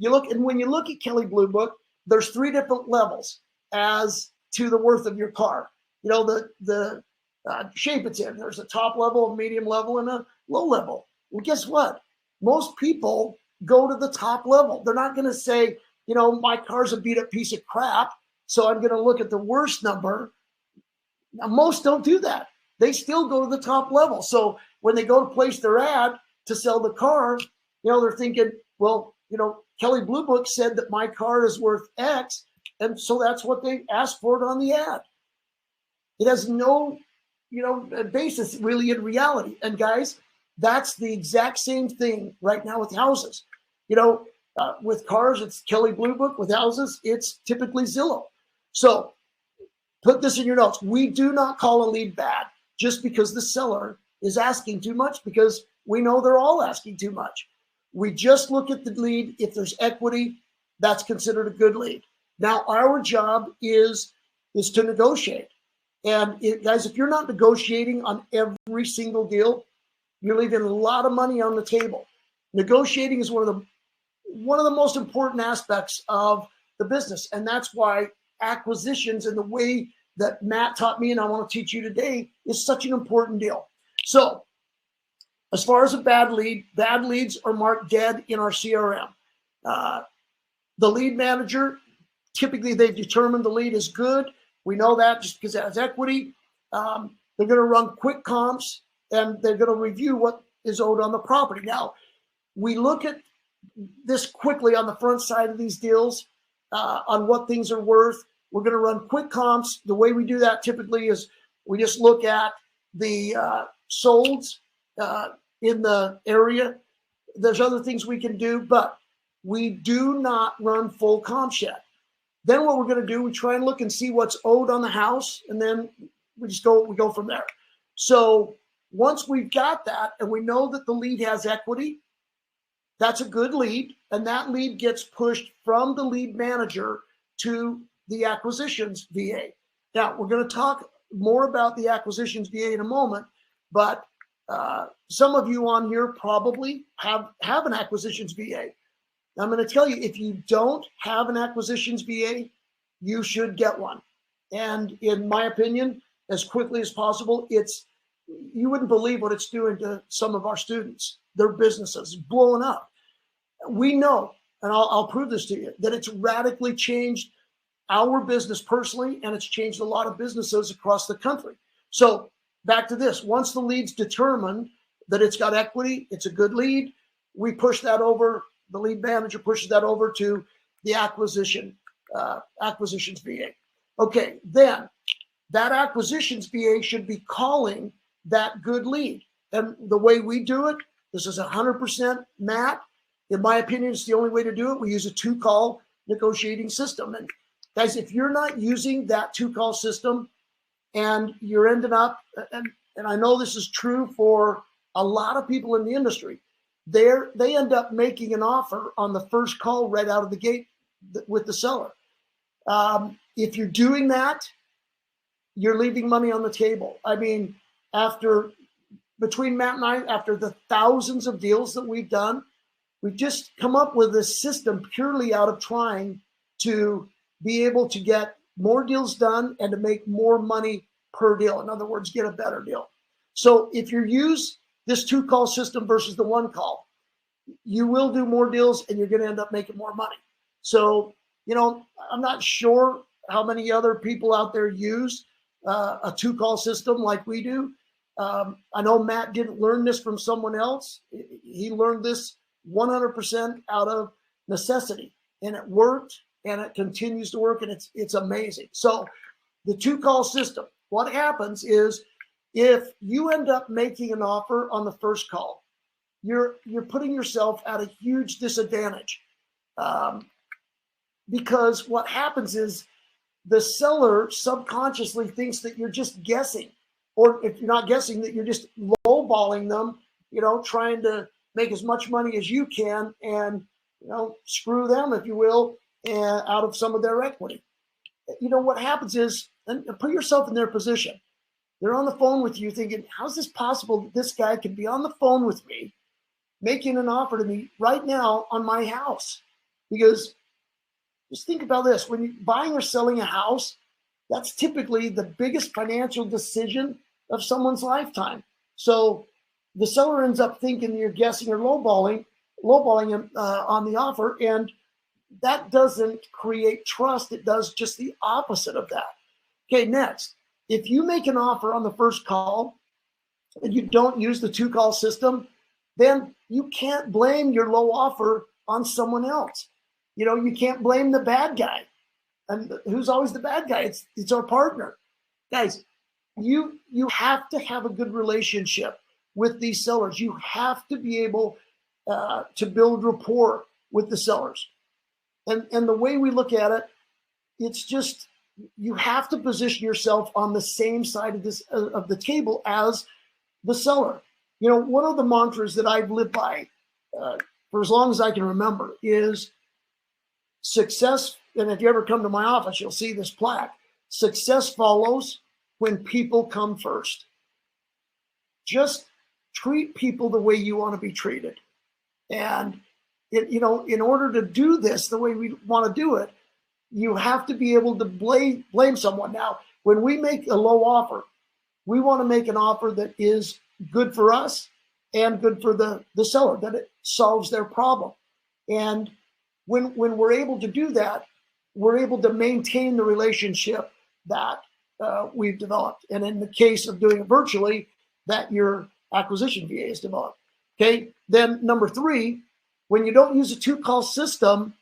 look, and when you look at Kelley Blue Book, there's 3 different levels as to the worth of your car. The shape it's in. There's a top level, a medium level, and a low level. Well, guess what? Most people go to the top level. They're not going to say, my car's a beat up piece of crap, so I'm going to look at the worst number. Now, most don't do that. They still go to the top level. So when they go to place their ad to sell the car, they're thinking, well, Kelley Blue Book said that my car is worth X, and so that's what they asked for it on the ad. It has no, basis really in reality. And guys, that's the exact same thing right now with houses. With cars, it's Kelley Blue Book. With houses, it's typically Zillow. So put this in your notes. We do not call a lead bad just because the seller is asking too much, because we know they're all asking too much. We just look at the lead. If there's equity, that's considered a good lead. Now, our job is to negotiate. And guys, if you're not negotiating on every single deal, you're leaving a lot of money on the table. Negotiating is one of the most important aspects of the business. And that's why acquisitions and the way that Matt taught me and I want to teach you today is such an important deal. So as far as a bad leads are marked dead in our CRM. The lead manager, typically they've determined the lead is good. We know that just because it has equity. They're going to run quick comps and they're going to review what is owed on the property. Now, we look at this quickly on the front side of these deals on what things are worth. We're going to run quick comps. The way we do that typically is we just look at the solds in the area. There's other things we can do, but we do not run full comp shed. Then what we're going to do, we try and look and see what's owed on the house, and then we go from there. So once we've got that and we know that the lead has equity, that's a good lead, and that lead gets pushed from the lead manager to the acquisitions VA. Now, we're going to talk more about the acquisitions VA in a moment, but some of you on here probably have an acquisitions VA. I'm going to tell you, if you don't have an acquisitions VA, you should get one. And in my opinion, as quickly as possible, you wouldn't believe what it's doing to some of our students. Their businesses blowing up. We know, and I'll prove this to you, that it's radically changed our business personally, and it's changed a lot of businesses across the country. So back to this, once the lead's determined that it's got equity, it's a good lead, we push that over, the lead manager pushes that over to the acquisitions VA. Okay, then that acquisitions VA should be calling that good lead. And the way we do it, this is 100% Matt. In my opinion, it's the only way to do it. We use a 2-call negotiating system. And guys, if you're not using that 2-call system and you're ending up, and I know this is true for a lot of people in the industry, they end up making an offer on the first call right out of the gate with the seller. If you're doing that, you're leaving money on the table. I mean, between Matt and I, after the thousands of deals that we've done, we've just come up with this system purely out of trying to be able to get more deals done and to make more money per deal. In other words, get a better deal. So if you use this 2-call system versus the 1-call, you will do more deals and you're going to end up making more money. So, I'm not sure how many other people out there use a 2-call system like we do. I know Matt didn't learn this from someone else. He learned this 100% out of necessity, and it worked, and it continues to work, and it's amazing. So the 2-call system, what happens is if you end up making an offer on the first call, you're putting yourself at a huge disadvantage, because what happens is the seller subconsciously thinks that you're just guessing, or if you're not guessing, that you're just lowballing them, trying to make as much money as you can and, screw them, if you will, out of some of their equity. What happens is, and put yourself in their position. They're on the phone with you thinking, how's this possible that this guy could be on the phone with me, making an offer to me right now on my house? Because just think about this. When you're buying or selling a house, that's typically the biggest financial decision of someone's lifetime. So the seller ends up thinking you're guessing or lowballing him on the offer, and that doesn't create trust. It does just the opposite of that. Okay, next, if you make an offer on the first call and you don't use the 2-call system, then you can't blame your low offer on someone else. You can't blame the bad guy. And who's always the bad guy? It's our partner. Guys, you have to have a good relationship with these sellers. You have to be able to build rapport with the sellers. And the way we look at it, it's just, you have to position yourself on the same side of the table as the seller. One of the mantras that I've lived by for as long as I can remember is success. And if you ever come to my office, you'll see this plaque. Success follows when people come first. Just treat people the way you want to be treated. And, in order to do this the way we want to do it, you have to be able to blame someone. Now, when we make a low offer, we want to make an offer that is good for us and good for the seller, that it solves their problem. And when we're able to do that, we're able to maintain the relationship that we've developed. And in the case of doing it virtually, that your acquisition VA is developed. Okay. Then number 3, when you don't use a 2-call system,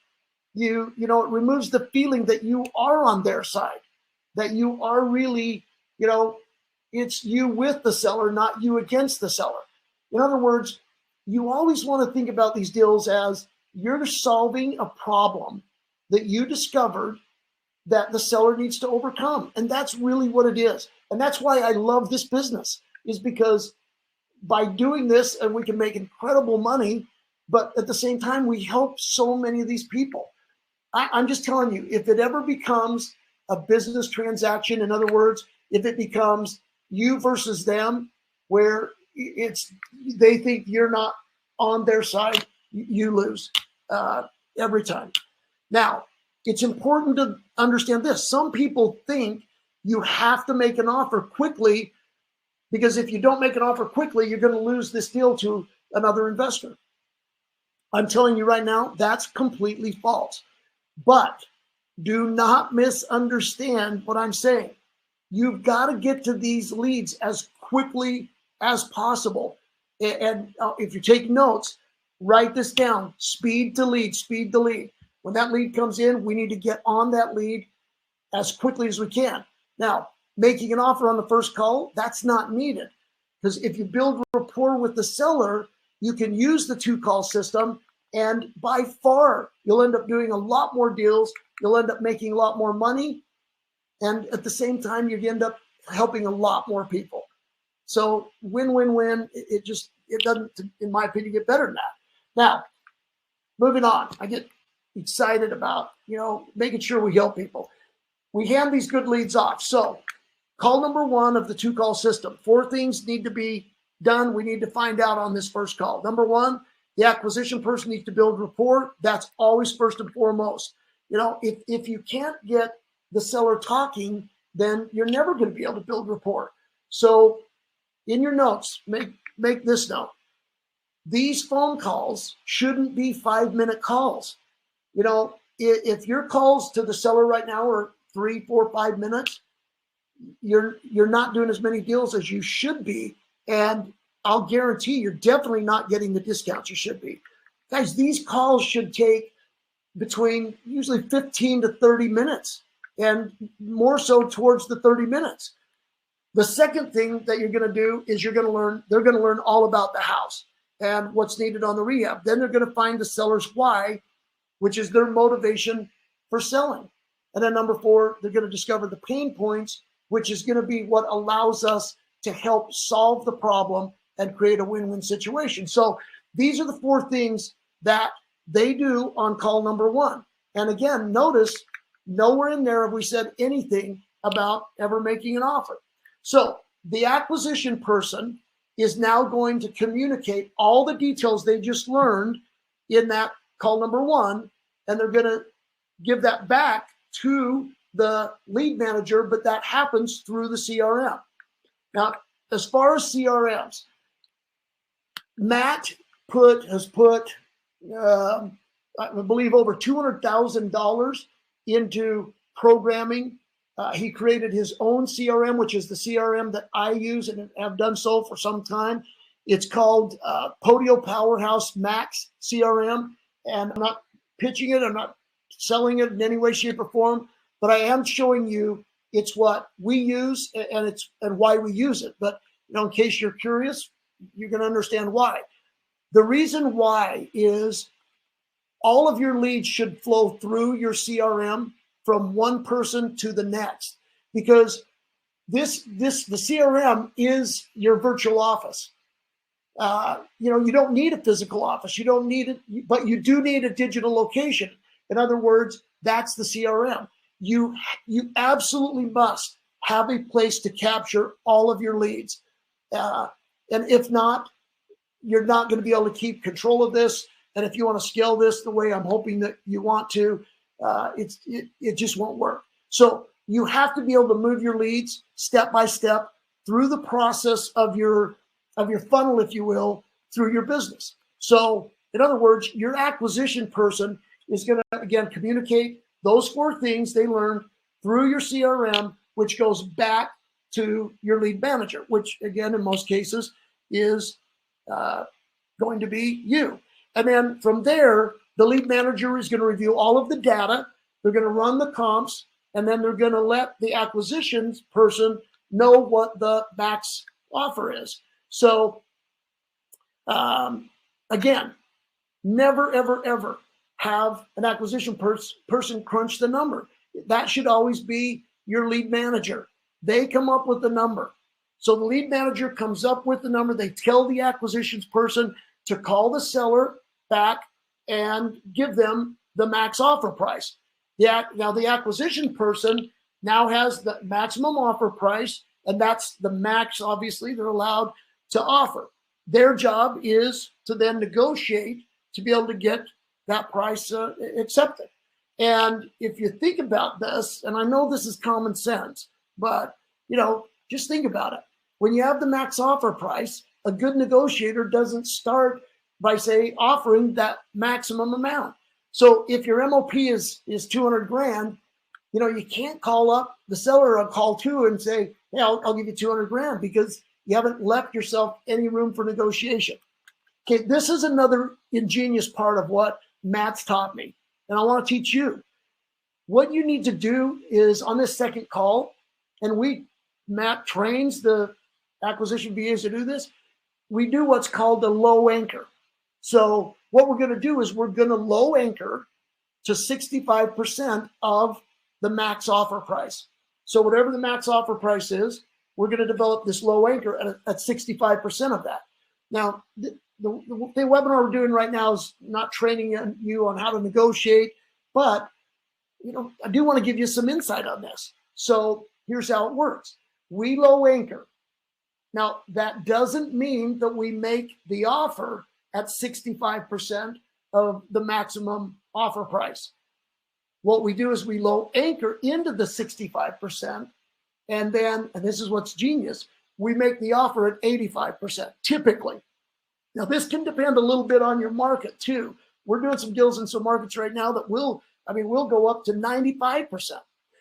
it removes the feeling that you are on their side, that you are really, it's you with the seller, not you against the seller. In other words, you always want to think about these deals as, you're solving a problem that you discovered that the seller needs to overcome. And that's really what it is. And that's why I love this business, is because by doing this, and we can make incredible money, but at the same time, we help so many of these people. I'm just telling you, if it ever becomes a business transaction, in other words, if it becomes you versus them, where they think you're not on their side, you lose every time. Now, it's important to understand this. Some people think you have to make an offer quickly, because if you don't make an offer quickly, you're going to lose this deal to another investor. I'm telling you right now, that's completely false. But do not misunderstand what I'm saying. You've got to get to these leads as quickly as possible. And if you take notes, write this down: speed to lead, speed to lead. When that lead comes in, we need to get on that lead as quickly as we can. Now, making an offer on the first call, that's not needed, because if you build rapport with the seller, you can use the 2-call system, and by far, you'll end up doing a lot more deals. You'll end up making a lot more money. And at the same time, you end up helping a lot more people. So win-win-win. It doesn't, in my opinion, get better than that. Now, moving on, I get excited about, making sure we help people. We hand these good leads off. So call number 1 of the 2-call system. 4 things need to be done. We need to find out on this first call. Number 1, the acquisition person needs to build rapport. That's always first and foremost. If you can't get the seller talking, then you're never going to be able to build rapport. So in your notes, make this note. These phone calls shouldn't be 5-minute calls. If your calls to the seller right now are 3, 4, 5 minutes, you're not doing as many deals as you should be. And I'll guarantee you're definitely not getting the discounts you should be. Guys, these calls should take between usually 15 to 30 minutes, and more so towards the 30 minutes. The second thing that you're going to do is they're going to learn all about the house and what's needed on the rehab. Then they're going to find the seller's why, which is their motivation for selling. And then number 4, they're going to discover the pain points, which is going to be what allows us to help solve the problem and create a win-win situation. So these are the 4 things that they do on call number 1. And again, notice nowhere in there have we said anything about ever making an offer. So the acquisition person is now going to communicate all the details they just learned in that call number 1, and they're going to give that back to the lead manager, but that happens through the CRM. Now, as far as CRMs, Matt has put, I believe, over $200,000 into programming. He created his own CRM, which is the CRM that I use and have done so for some time. It's called Podio Powerhouse Max CRM, and I'm not pitching it. I'm not selling it in any way, shape, or form, but I am showing you it's what we use and why we use it. But in case you're curious, you're going to understand why. The reason why is all of your leads should flow through your CRM from one person to the next, because the CRM is your virtual office. You don't need a physical office. You don't need it, but you do need a digital location. In other words, that's the CRM. You absolutely must have a place to capture all of your leads. And if not, you're not going to be able to keep control of this. And if you want to scale this the way I'm hoping that you want to, it just won't work. So you have to be able to move your leads step by step through the process of your funnel, if you will, through your business. So in other words, your acquisition person is going to, again, communicate those 4 things they learned through your CRM, which goes back to your lead manager, which again, in most cases is going to be you. And then from there, the lead manager is going to review all of the data. They're going to run the comps, and then they're going to let the acquisitions person know what the max offer is. So again, never, ever, ever have an acquisition person crunch the number. That should always be your lead manager. They come up with the number. So the lead manager comes up with the number. They tell the acquisitions person to call the seller back and give them the max offer price. Now the acquisition person now has the maximum offer price, and that's the max, obviously, they're allowed to offer. Their job is to then negotiate to be able to get that price accepted. And if you think about this, and I know this is common sense, but just think about it. When you have the max offer price, a good negotiator doesn't start by, say, offering that maximum amount. So if your MOP is 200 grand, you can't call up the seller on call two and say, hey, I'll give you 200 grand, because you haven't left yourself any room for negotiation. Okay, this is another ingenious part of what Matt's taught me, and I want to teach you. What you need to do is on this second call, and Matt trains the acquisition VAs to do this, we do what's called the low anchor. So what we're going to do is we're going to low anchor to 65% of the max offer price. So whatever the max offer price is, we're going to develop this low anchor at 65% of that. Now, the webinar we're doing right now is not training you on how to negotiate, but I do want to give you some insight on this. So here's how it works. We low anchor. Now, that doesn't mean that we make the offer at 65% of the maximum offer price. What we do is we low anchor into the 65%, and then, and this is what's genius, we make the offer at 85%, typically. Now, this can depend a little bit on your market too. We're doing some deals in some markets right now that we'll go up to 95%.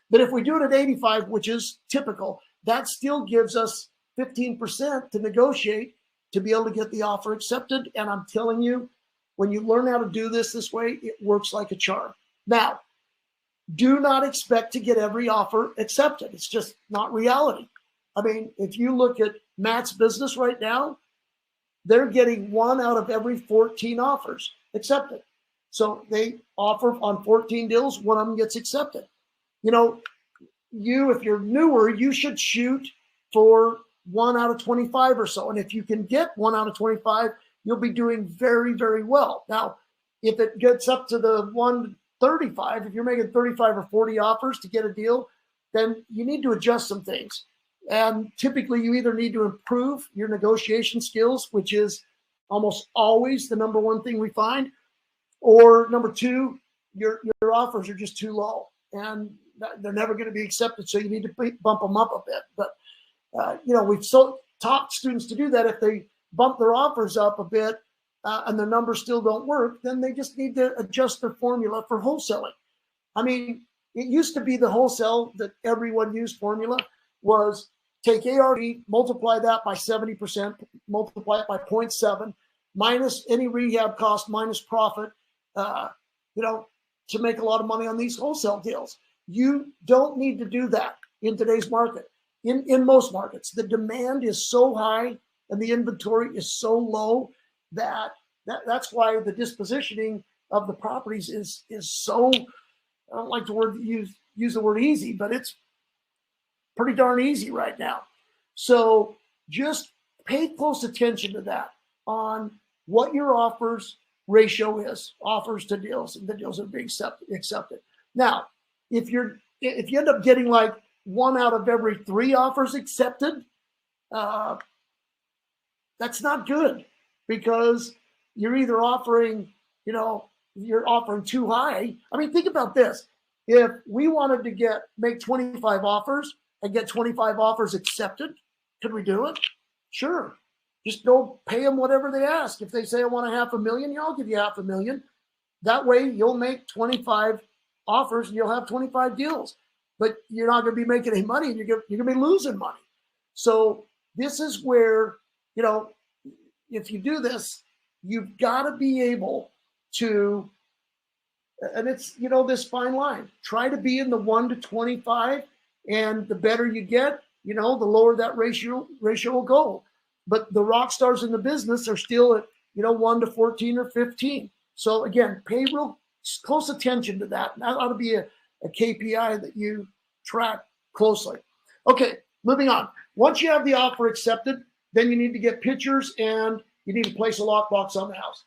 But if we do it at 85, which is typical, that still gives us 15% to negotiate to be able to get the offer accepted. And I'm telling you, when you learn how to do this way, it works like a charm. Now, do not expect to get every offer accepted. It's just not reality. I mean, if you look at Matt's business right now, they're getting 1 out of every 14 offers accepted. So they offer on 14 deals, 1 of them gets accepted. If you're newer, you should shoot for 1 out of 25 or so. And if you can get 1 out of 25, you'll be doing very, very well. Now, if it gets up to the 135, if you're making 35 or 40 offers to get a deal, then you need to adjust some things. And typically you either need to improve your negotiation skills, which is almost always the number one thing we find, or number 2, your offers are just too low and they're never going to be accepted. So you need to bump them up a bit. But we've taught students to do that. If they bump their offers up a bit and their numbers still don't work, then they just need to adjust their formula for wholesaling. I mean, it used to be the wholesale that everyone used formula was take ARV, multiply that by 70%, multiply it by 0.7, minus any rehab cost, minus profit, to make a lot of money on these wholesale deals. You don't need to do that in today's market. In most markets, the demand is so high and the inventory is so low that's why the dispositioning of the properties is so, I don't like to use the word easy, but it's pretty darn easy right now. So just pay close attention to that on what your offers ratio is, offers to deals, and the deals are being accepted. Now, if you end up getting like 1 out of every 3 offers accepted, that's not good, because you're either offering, you're offering too high. I mean, think about this. If we wanted to make 25 offers and get 25 offers accepted, could we do it? Sure. Just go pay them whatever they ask. If they say, I want $500,000, I'll give you $500,000. That way you'll make 25 offers and you'll have 25 deals, but you're not going to be making any money and you're going to be losing money. So this is where, if you do this, you've got to be able to, and it's, this fine line, try to be in the 1 to 25, and the better you get, the lower that ratio will go. But the rock stars in the business are still at, 1 to 14 or 15. So again, pay real close attention to that. That ought to be a KPI that you track closely. Okay, moving on. Once you have the offer accepted, then you need to get pictures and you need to place a lockbox on the house.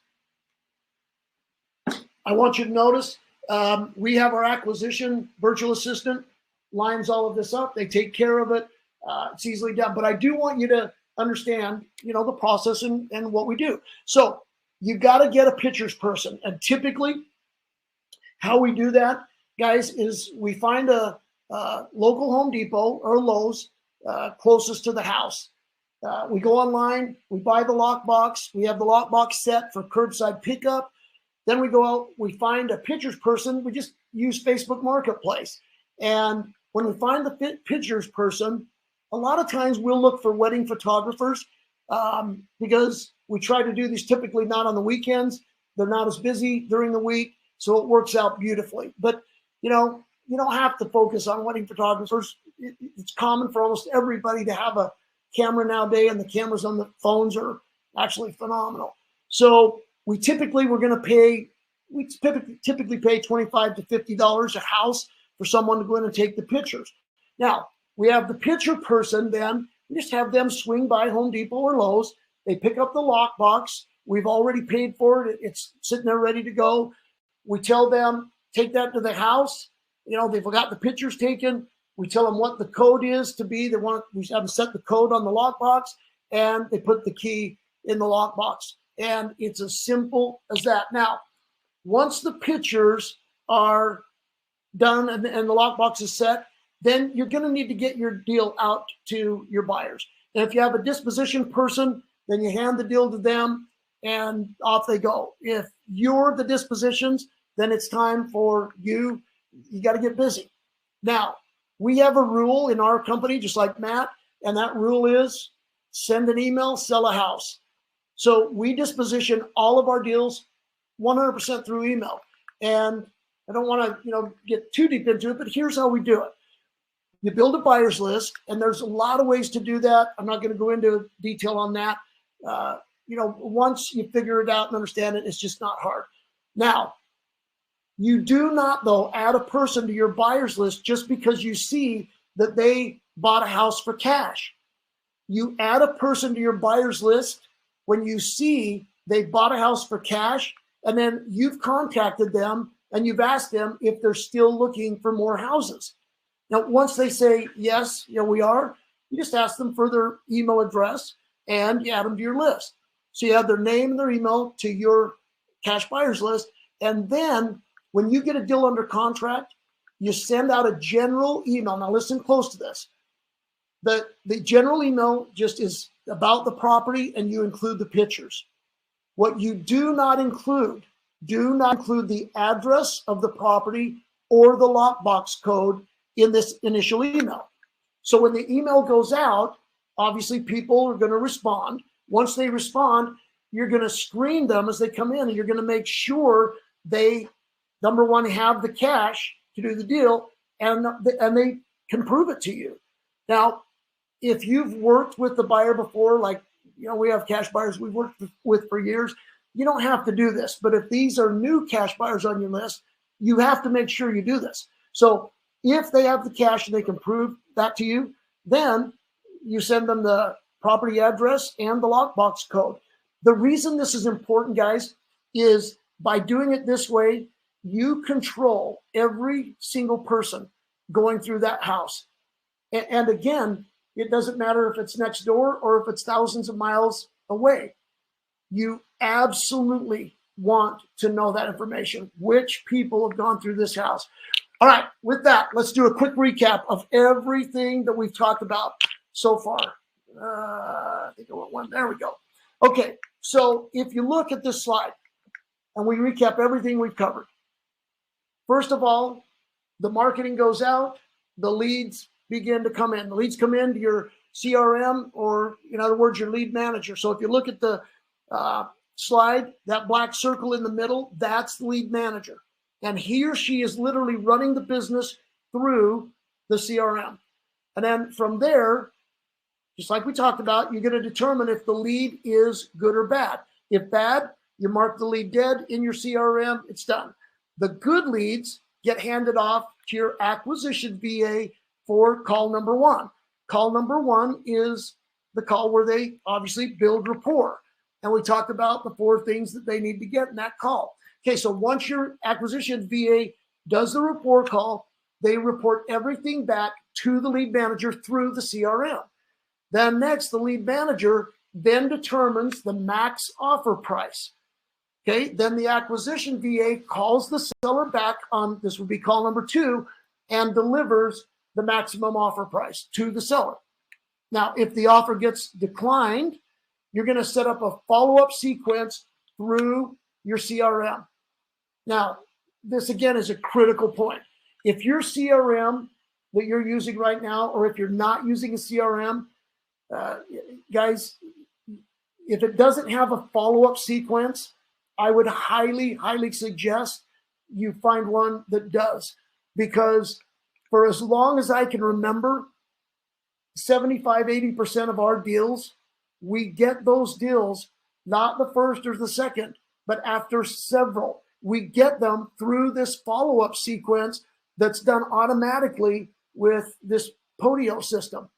I want you to notice we have our acquisition virtual assistant lines all of this up. They take care of it. It's easily done. But I do want you to understand, the process and what we do. So you've got to get a pictures person. And typically how we do that, guys, is we find a local Home Depot or Lowe's closest to the house. We go online, we buy the lockbox. We have the lockbox set for curbside pickup. Then we go out, we find a pictures person. We just use Facebook Marketplace. And when we find the pictures person, a lot of times we'll look for wedding photographers because we try to do these typically not on the weekends. They're not as busy during the week, so it works out beautifully. But, you don't have to focus on wedding photographers. It's common for almost everybody to have a camera nowadays, and the cameras on the phones are actually phenomenal. So we typically pay $25 to $50 a house for someone to go in and take the pictures. Now, we have the picture person, then we just have them swing by Home Depot or Lowe's. They pick up the lockbox. We've already paid for it. It's sitting there ready to go. We tell them, take that to the house. They've got the pictures taken. We tell them what the code is to be. We have them set the code on the lockbox, and they put the key in the lockbox. And it's as simple as that. Now, once the pictures are done and the lockbox is set, then you're going to need to get your deal out to your buyers. And if you have a disposition person, then you hand the deal to them and off they go. If you're the dispositions, then it's time for you got to get busy. Now, we have a rule in our company, just like Matt, and that rule is send an email, sell a house. So we disposition all of our deals 100% through email. And I don't want to, get too deep into it, but here's how we do it. You build a buyer's list, and there's a lot of ways to do that. I'm not going to go into detail on that. Once you figure it out and understand it, it's just not hard. Now, you do not, though, add a person to your buyer's list just because you see that they bought a house for cash. You add a person to your buyer's list when you see they bought a house for cash, and then you've contacted them and you've asked them if they're still looking for more houses. Now, once they say, yes, we are, you just ask them for their email address and you add them to your list. So you have their name and their email to your cash buyer's list. And then when you get a deal under contract, you send out a general email. Now listen close to this. The general email just is about the property, and you include the pictures. What you do not include the address of the property or the lockbox code in this initial email. So when the email goes out, obviously people are going to respond. Once they respond, you're going to screen them as they come in, and you're going to make sure they, number one, have the cash to do the deal, and they can prove it to you. Now, if you've worked with the buyer before, like, we have cash buyers we've worked with for years, you don't have to do this. But if these are new cash buyers on your list, you have to make sure you do this. So if they have the cash and they can prove that to you, then you send them the property address and the lockbox code. The reason this is important, guys, is by doing it this way, you control every single person going through that house. And again, it doesn't matter if it's next door or if it's thousands of miles away. You absolutely want to know that information, which people have gone through this house. All right, with that, let's do a quick recap of everything that we've talked about so far. I think I want one. There we go. Okay, so if you look at this slide and we recap everything we've covered, first of all, the marketing goes out, the leads begin to come in. The leads come into your CRM, or in other words, your lead manager. So if you look at the slide, that black circle in the middle, that's the lead manager. And he or she is literally running the business through the CRM. And then from there, just like we talked about, you're going to determine if the lead is good or bad. If bad, you mark the lead dead in your CRM, it's done. The good leads get handed off to your acquisition VA for call number one. Call number one is the call where they obviously build rapport. And we talked about the 4 things that they need to get in that call. Okay, so once your acquisition VA does the rapport call, they report everything back to the lead manager through the CRM. Then next, the lead manager then determines the max offer price. Okay, then the acquisition VA calls the seller back on, this would be call number 2, and delivers the maximum offer price to the seller. Now, if the offer gets declined, you're going to set up a follow-up sequence through your CRM. Now, this again is a critical point. If your CRM that you're using right now, or if you're not using a CRM, guys, if it doesn't have a follow-up sequence, I would highly, highly suggest you find one that does. Because for as long as I can remember, 75, 80% of our deals, we get those deals, not the first or the second, but after several. We get them through this follow-up sequence that's done automatically with this Podio system.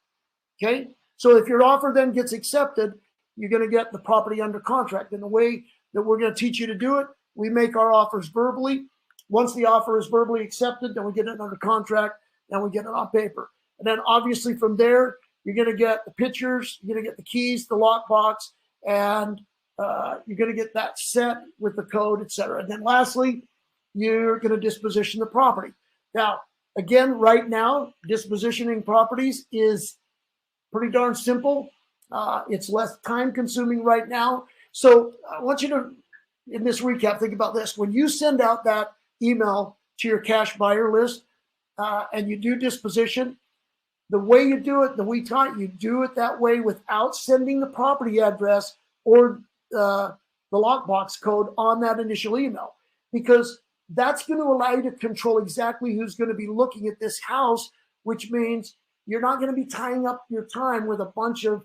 Okay? So if your offer then gets accepted, you're going to get the property under contract. And the way that we're going to teach you to do it, we make our offers verbally. Once the offer is verbally accepted, then we get it under contract, and we get it on paper. And then obviously from there, you're going to get the pictures, you're going to get the keys, the lockbox, and you're going to get that set with the code, et cetera. And then lastly, you're going to disposition the property. Now, again, right now, dispositioning properties is pretty darn simple. It's less time consuming right now. So I want you to, in this recap, think about this. When you send out that email to your cash buyer list and you do disposition, the way you do it, the way taught you do it that way without sending the property address or the lockbox code on that initial email, because that's going to allow you to control exactly who's going to be looking at this house, which means you're not going to be tying up your time with a bunch of,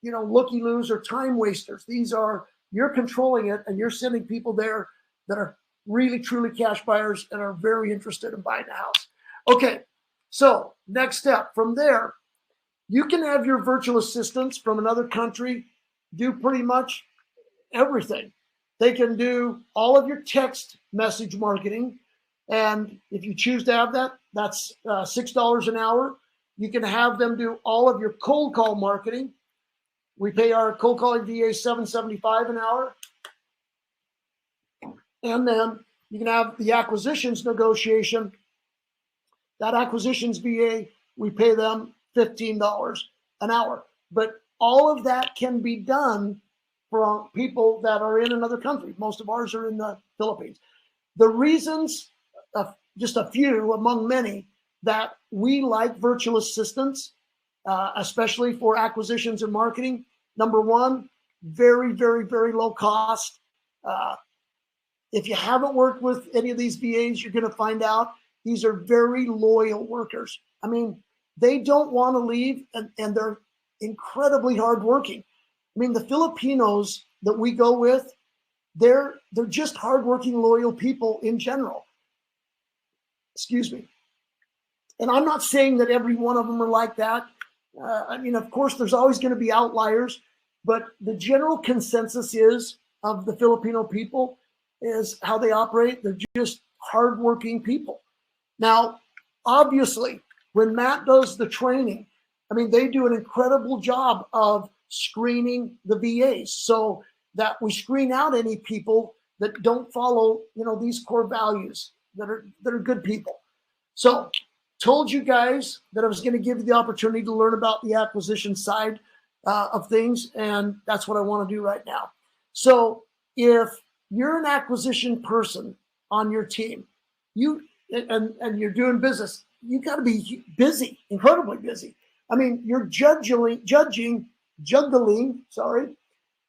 looky-loos or time wasters. You're controlling it, and you're sending people there that are really, truly cash buyers and are very interested in buying a house. Okay, so next step. From there, you can have your virtual assistants from another country do pretty much everything. They can do all of your text message marketing. And if you choose to have that, that's $6 an hour. You can have them do all of your cold call marketing. We pay our cold calling VA $7.75 an hour. And then you can have the acquisitions negotiation. That acquisitions VA, we pay them $15 an hour. But all of that can be done from people that are in another country. Most of ours are in the Philippines. The reasons, just a few among many, that we like virtual assistants, especially for acquisitions and marketing. Number one, very, very, very low cost. If you haven't worked with any of these VAs, you're going to find out these are very loyal workers. I mean, they don't want to leave, and they're incredibly hardworking. I mean, the Filipinos that we go with, they're just hardworking, loyal people in general. Excuse me. And I'm not saying that every one of them are like that. I mean, of course, there's always going to be outliers, but the general consensus is of the Filipino people is how they operate. They're just hardworking people. Now, obviously, when Matt does the training, I mean, they do an incredible job of screening the VAs so that we screen out any people that don't follow, these core values that are good people. So told you guys that I was going to give you the opportunity to learn about the acquisition side of things, and that's what I want to do right now. So if you're an acquisition person on your team, and you're doing business, you got to be busy, incredibly busy. I mean, you're juggling,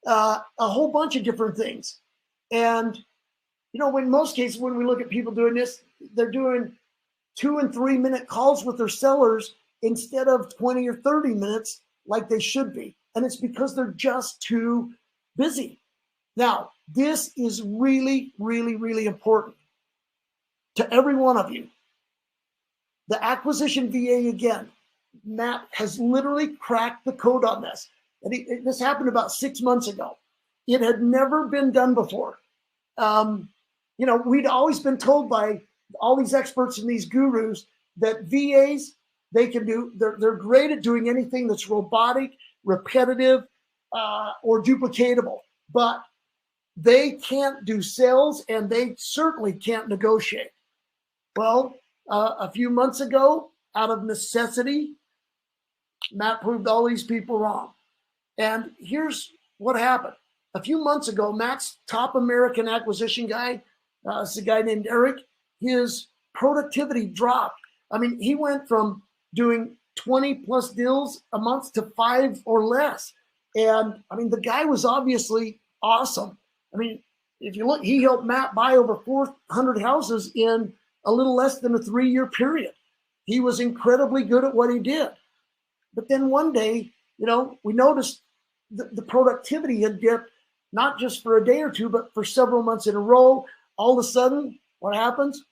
a whole bunch of different things. And, in most cases, when we look at people doing this, they're doing 2 and 3 minute calls with their sellers instead of 20 or 30 minutes like they should be. And it's because they're just too busy. Now, this is really, really, really important. to every one of you, the acquisition VA again, Matt has literally cracked the code on this. And this happened about 6 months ago. It had never been done before. We'd always been told by all these experts and these gurus that VAs, they're great at doing anything that's robotic, repetitive, or duplicatable, but they can't do sales and they certainly can't negotiate. Well, a few months ago, out of necessity, Matt proved all these people wrong. And here's what happened. A few months ago, Matt's top American acquisition guy, it's a guy named Eric, his productivity dropped. I mean, he went from doing 20 plus deals a month to 5 or less. And I mean, the guy was obviously awesome. I mean, if you look, he helped Matt buy over 400 houses in a little less than a 3-year period. He was incredibly good at what he did. But then one day, we noticed the productivity had dipped, not just for a day or two, but for several months in a row. All of a sudden, what happens?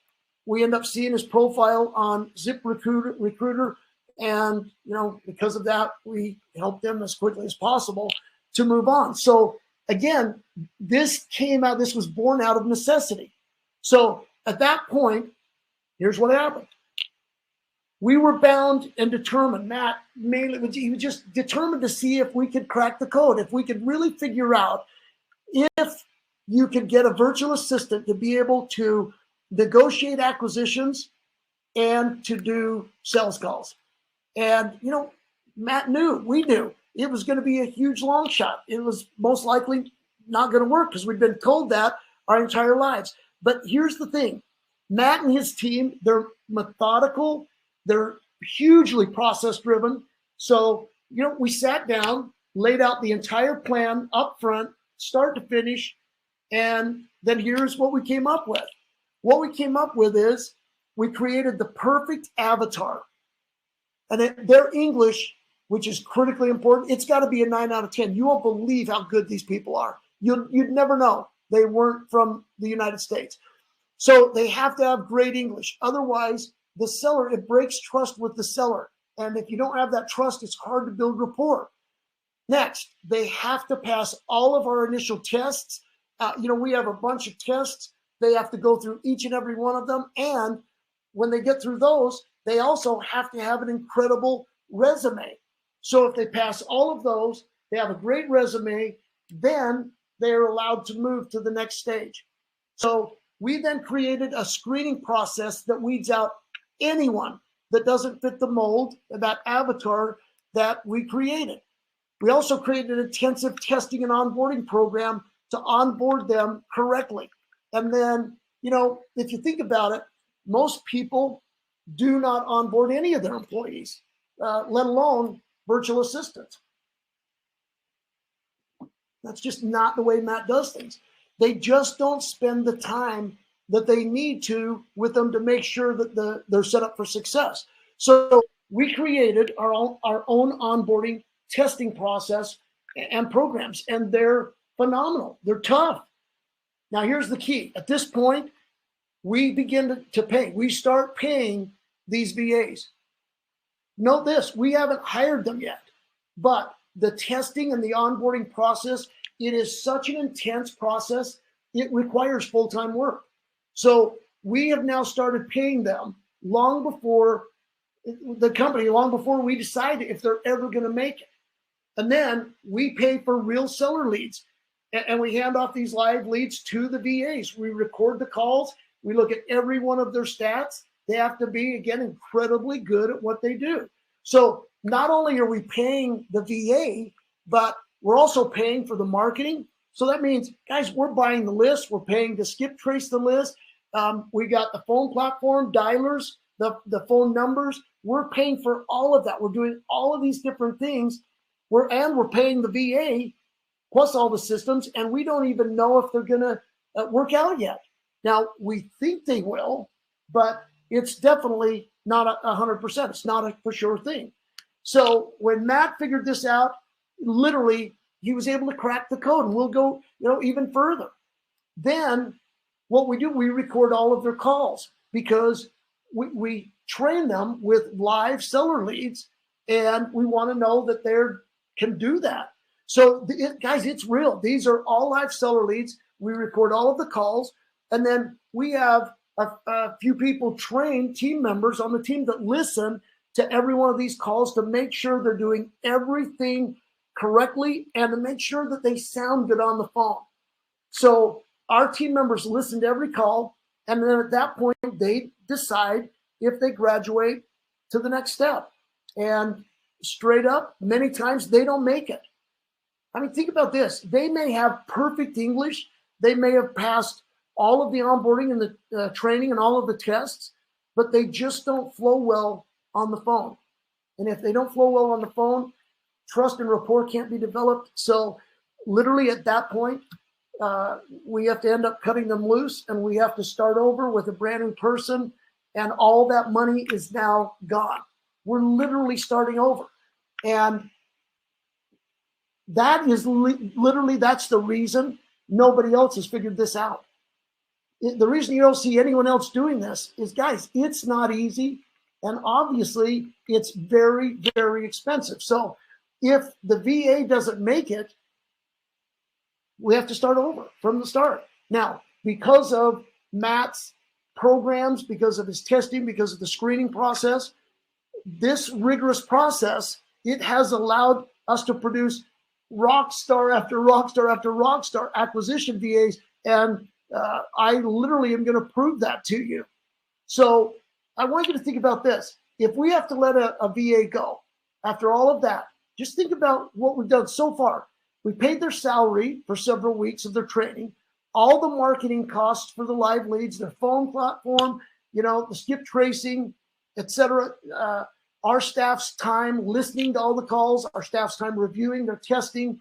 We end up seeing his profile on ZipRecruiter. And, because of that, we helped them as quickly as possible to move on. So again, this was born out of necessity. So at that point, here's what happened. We were bound and determined. Matt he was just determined to see if we could crack the code, if we could really figure out if you could get a virtual assistant to be able to negotiate acquisitions and to do sales calls. And, Matt we knew it was going to be a huge long shot. It was most likely not going to work because we'd been told that our entire lives. But here's the thing. Matt and his team, they're methodical. They're hugely process driven. So, we sat down, laid out the entire plan up front, start to finish. And then here's what we came up with. What we came up with is we created the perfect avatar. And their English, which is critically important, it's got to be a 9 out of 10. You won't believe how good these people are. You'd never know they weren't from the United States. So they have to have great English. Otherwise, the seller, it breaks trust with the seller. And if you don't have that trust, it's hard to build rapport. Next, they have to pass all of our initial tests. We have a bunch of tests. They have to go through each and every one of them. And when they get through those, they also have to have an incredible resume. So if they pass all of those, they have a great resume, then they're allowed to move to the next stage. So we then created a screening process that weeds out anyone that doesn't fit the mold, that avatar that we created. We also created an intensive testing and onboarding program to onboard them correctly. And then, if you think about it, most people do not onboard any of their employees, let alone virtual assistants. That's just not the way Matt does things. They just don't spend the time that they need to with them to make sure that they're set up for success. So we created our own onboarding testing process and programs, and they're phenomenal. They're tough. Now, here's the key. At this point, we begin to pay. We start paying these VAs. Note this, we haven't hired them yet, but the testing and the onboarding process, it is such an intense process, it requires full-time work. So we have now started paying them long before we decide if they're ever going to make it. And then we pay for real seller leads, and we hand off these live leads to the VAs. We record the calls. We look at every one of their stats. They have to be, again, incredibly good at what they do. So not only are we paying the VA, but we're also paying for the marketing. So that means, guys, we're buying the list. We're paying to skip trace the list. We got the phone platform, dialers, the phone numbers. We're paying for all of that. We're doing all of these different things. We're paying the VA plus all the systems, and we don't even know if they're going to work out yet. Now, we think they will, but it's definitely not 100%. It's not a for sure thing. So when Matt figured this out, literally, he was able to crack the code, and we'll go, even further. Then what we do, we record all of their calls. because we train them with live seller leads, and we want to know that they can do that. So guys, it's real. These are all live seller leads. We record all of the calls, and then we have a few people trained, team members on the team that listen to every one of these calls to make sure they're doing everything correctly and to make sure that they sound good on the phone. So our team members listen to every call, and then at that point, they decide if they graduate to the next step. And straight up, many times they don't make it. I mean, think about this. They may have perfect English. They may have passed all of the onboarding and the training and all of the tests, but they just don't flow well on the phone. And if they don't flow well on the phone, trust and rapport can't be developed. So literally at that point, we have to end up cutting them loose, and we have to start over with a brand new person, and all that money is now gone. We're literally starting over. And that is literally, that's the reason nobody else has figured this out. The reason you don't see anyone else doing this is, guys, it's not easy. And obviously it's very, very expensive. So if the VA doesn't make it, we have to start over from the start. Now, because of Matt's programs, because of his testing, because of the screening process, this rigorous process, it has allowed us to produce rock star after rock star after rock star acquisition VAs. And I literally am going to prove that to you. So I want you to think about this. If we have to let a VA go after all of that, just think about what we've done so far. We paid their salary for several weeks of their training, all the marketing costs for the live leads, their phone platform, the skip tracing, etc. Our staff's time listening to all the calls, our staff's time reviewing their testing,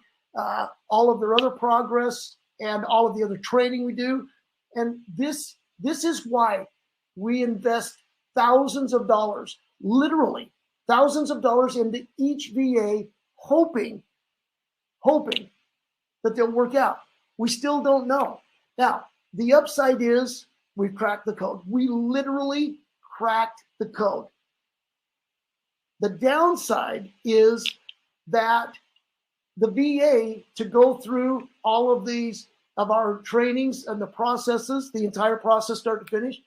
all of their other progress, and all of the other training we do. And this is why we invest thousands of dollars, literally thousands of dollars into each VA, hoping that they'll work out. We still don't know. Now, the upside is we've cracked the code. We literally cracked the code. The downside is that the VA, to go through all of these of our trainings and the processes, the entire process start to finish,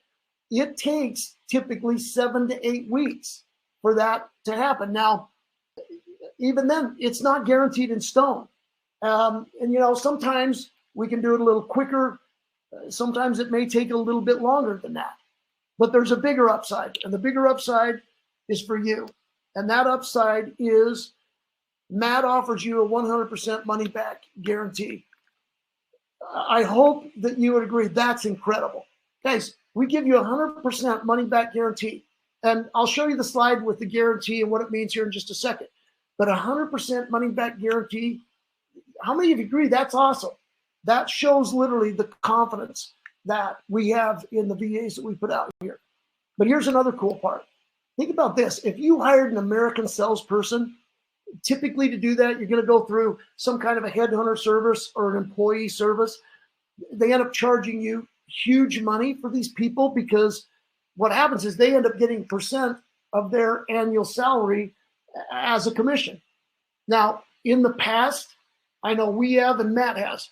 it takes typically 7 to 8 weeks for that to happen. Now, even then, it's not guaranteed in stone. And sometimes we can do it a little quicker. Sometimes it may take a little bit longer than that. But there's a bigger upside, and the bigger upside is for you. And that upside is Matt offers you a 100% money back guarantee. I hope that you would agree that's incredible. Guys, we give you a 100% money back guarantee. And I'll show you the slide with the guarantee and what it means here in just a second. But 100% money back guarantee, how many of you agree that's awesome? That shows literally the confidence that we have in the VAs that we put out here. But here's another cool part. Think about this. If you hired an American salesperson, typically to do that, you're going to go through some kind of a headhunter service or an employee service. They end up charging you huge money for these people, because what happens is they end up getting % of their annual salary as a commission. Now, in the past, I know we have, and Matt has,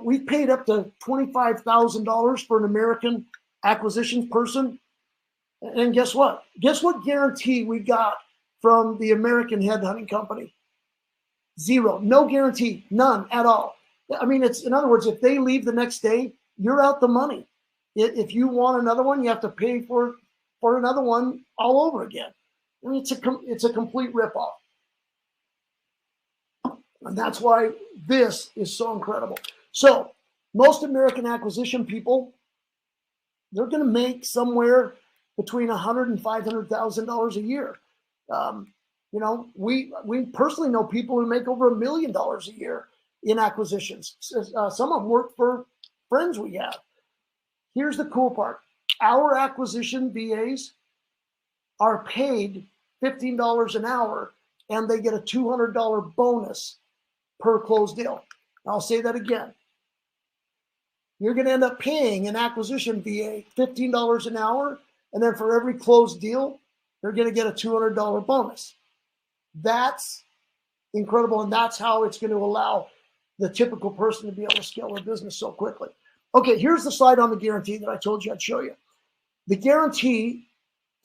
we've paid up to $25,000 for an American acquisitions person. And guess what? Guess what guarantee we got from the American headhunting company? Zero. No guarantee. None at all. I mean, it's, in other words, if they leave the next day, you're out the money. If you want another one, you have to pay for another one all over again. I mean, it's a complete ripoff. And that's why this is so incredible. So most American acquisition people, they're going to make somewhere between $100,000 and $500,000 a year. We personally know people who make over $1 million a year in acquisitions. Some of them work for friends we have. Here's the cool part. Our acquisition VAs are paid $15 an hour, and they get a $200 bonus per closed deal. I'll say that again. you're going to end up paying an acquisition VA $15 an hour. And then for every closed deal, they're going to get a $200 bonus. That's incredible. And that's how it's going to allow the typical person to be able to scale their business so quickly. Okay, here's the slide on the guarantee that I told you I'd show you. The guarantee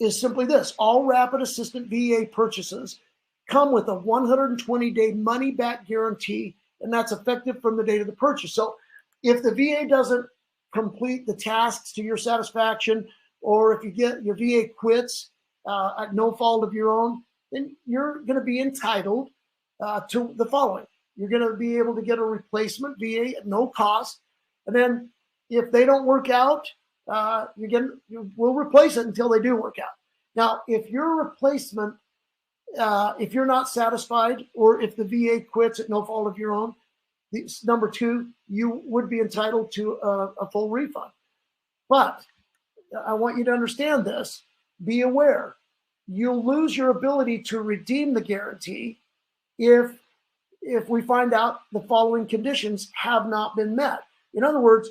is simply this. All Rapid Assistant VA purchases come with a 120-day money-back guarantee, and that's effective from the date of the purchase. So if the VA doesn't complete the tasks to your satisfaction, or if you get your VA quits at no fault of your own, then you're going to be entitled to the following. You're going to be able to get a replacement VA at no cost. And then if they don't work out, we'll replace it until they do work out. Now, if your replacement, if you're not satisfied, or if the VA quits at no fault of your own, number two, you would be entitled to a full refund. But I want you to understand this. Be aware. You'll lose your ability to redeem the guarantee if we find out the following conditions have not been met. In other words,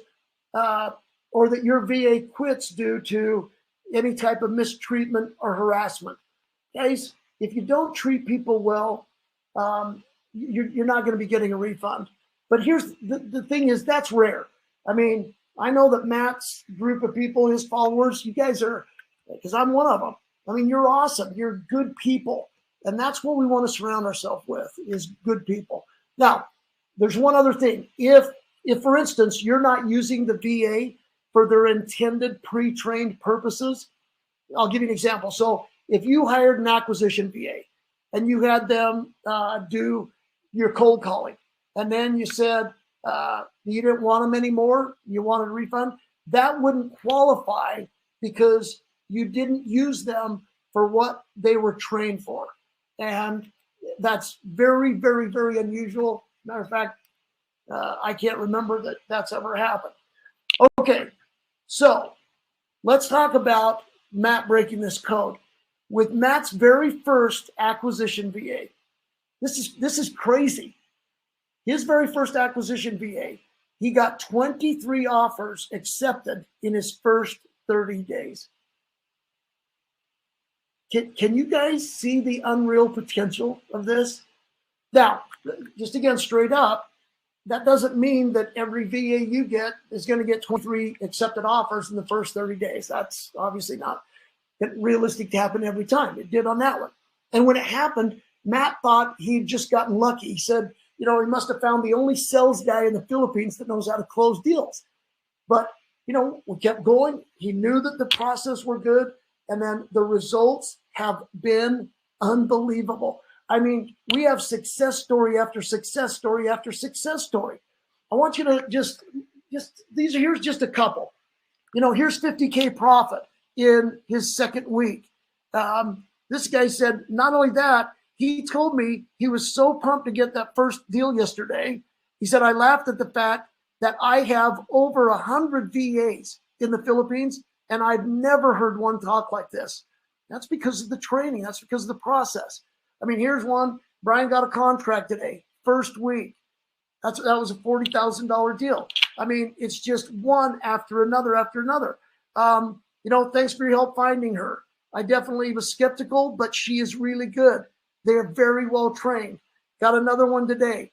or that your VA quits due to any type of mistreatment or harassment. Guys, if you don't treat people well, you're not going to be getting a refund. But here's the thing is, that's rare. I mean, I know that Matt's group of people, his followers, you guys are, because I'm one of them. I mean, you're awesome. You're good people. And that's what we want to surround ourselves with, is good people. Now, there's one other thing. If for instance, you're not using the VA for their intended pre-trained purposes, I'll give you an example. So if you hired an acquisition VA and you had them do your cold calling, and then you said you didn't want them anymore, you wanted a refund, that wouldn't qualify because you didn't use them for what they were trained for. And that's very, very, very unusual. Matter of fact, I can't remember that that's ever happened. Okay, so let's talk about Matt breaking this code. With Matt's very first acquisition VA, this is crazy. His very first acquisition VA, he got 23 offers accepted in his first 30 days. Can you guys see the unreal potential of this? Now, just again, straight up, that doesn't mean that every VA you get is going to get 23 accepted offers in the first 30 days. That's obviously not realistic to happen every time. It did on that one. And when it happened, Matt thought he'd just gotten lucky. He said, he must have found the only sales guy in the Philippines that knows how to close deals. But, we kept going. He knew that the process were good. And then the results have been unbelievable. I mean, we have success story after success story after success story. I want you to here's just a couple. Here's 50K profit in his second week. This guy said, not only that, he told me he was so pumped to get that first deal yesterday. He said, I laughed at the fact that I have over 100 VAs in the Philippines, and I've never heard one talk like this. That's because of the training. That's because of the process. I mean, here's one. Brian got a contract today, first week. That was a $40,000 deal. I mean, it's just one after another after another. Thanks for your help finding her. I definitely was skeptical, but she is really good. They're very well trained. Got another one today.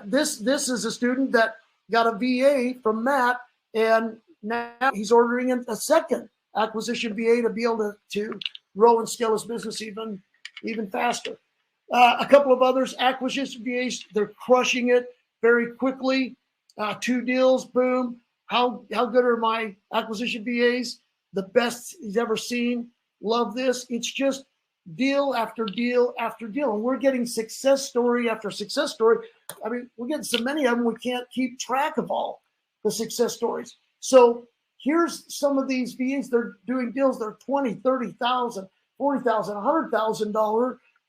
This is a student that got a VA from Matt, and now he's ordering a second acquisition VA to be able to grow and scale his business even faster. A couple of others, acquisition VAs, they're crushing it very quickly. 2 deals, boom. How good are my acquisition VAs? The best he's ever seen. Love this. It's just deal after deal after deal. And we're getting success story after success story. I mean, we're getting so many of them, we can't keep track of all the success stories. So here's some of these VAs. They're doing deals. They're $20,000, $30,000, $40,000,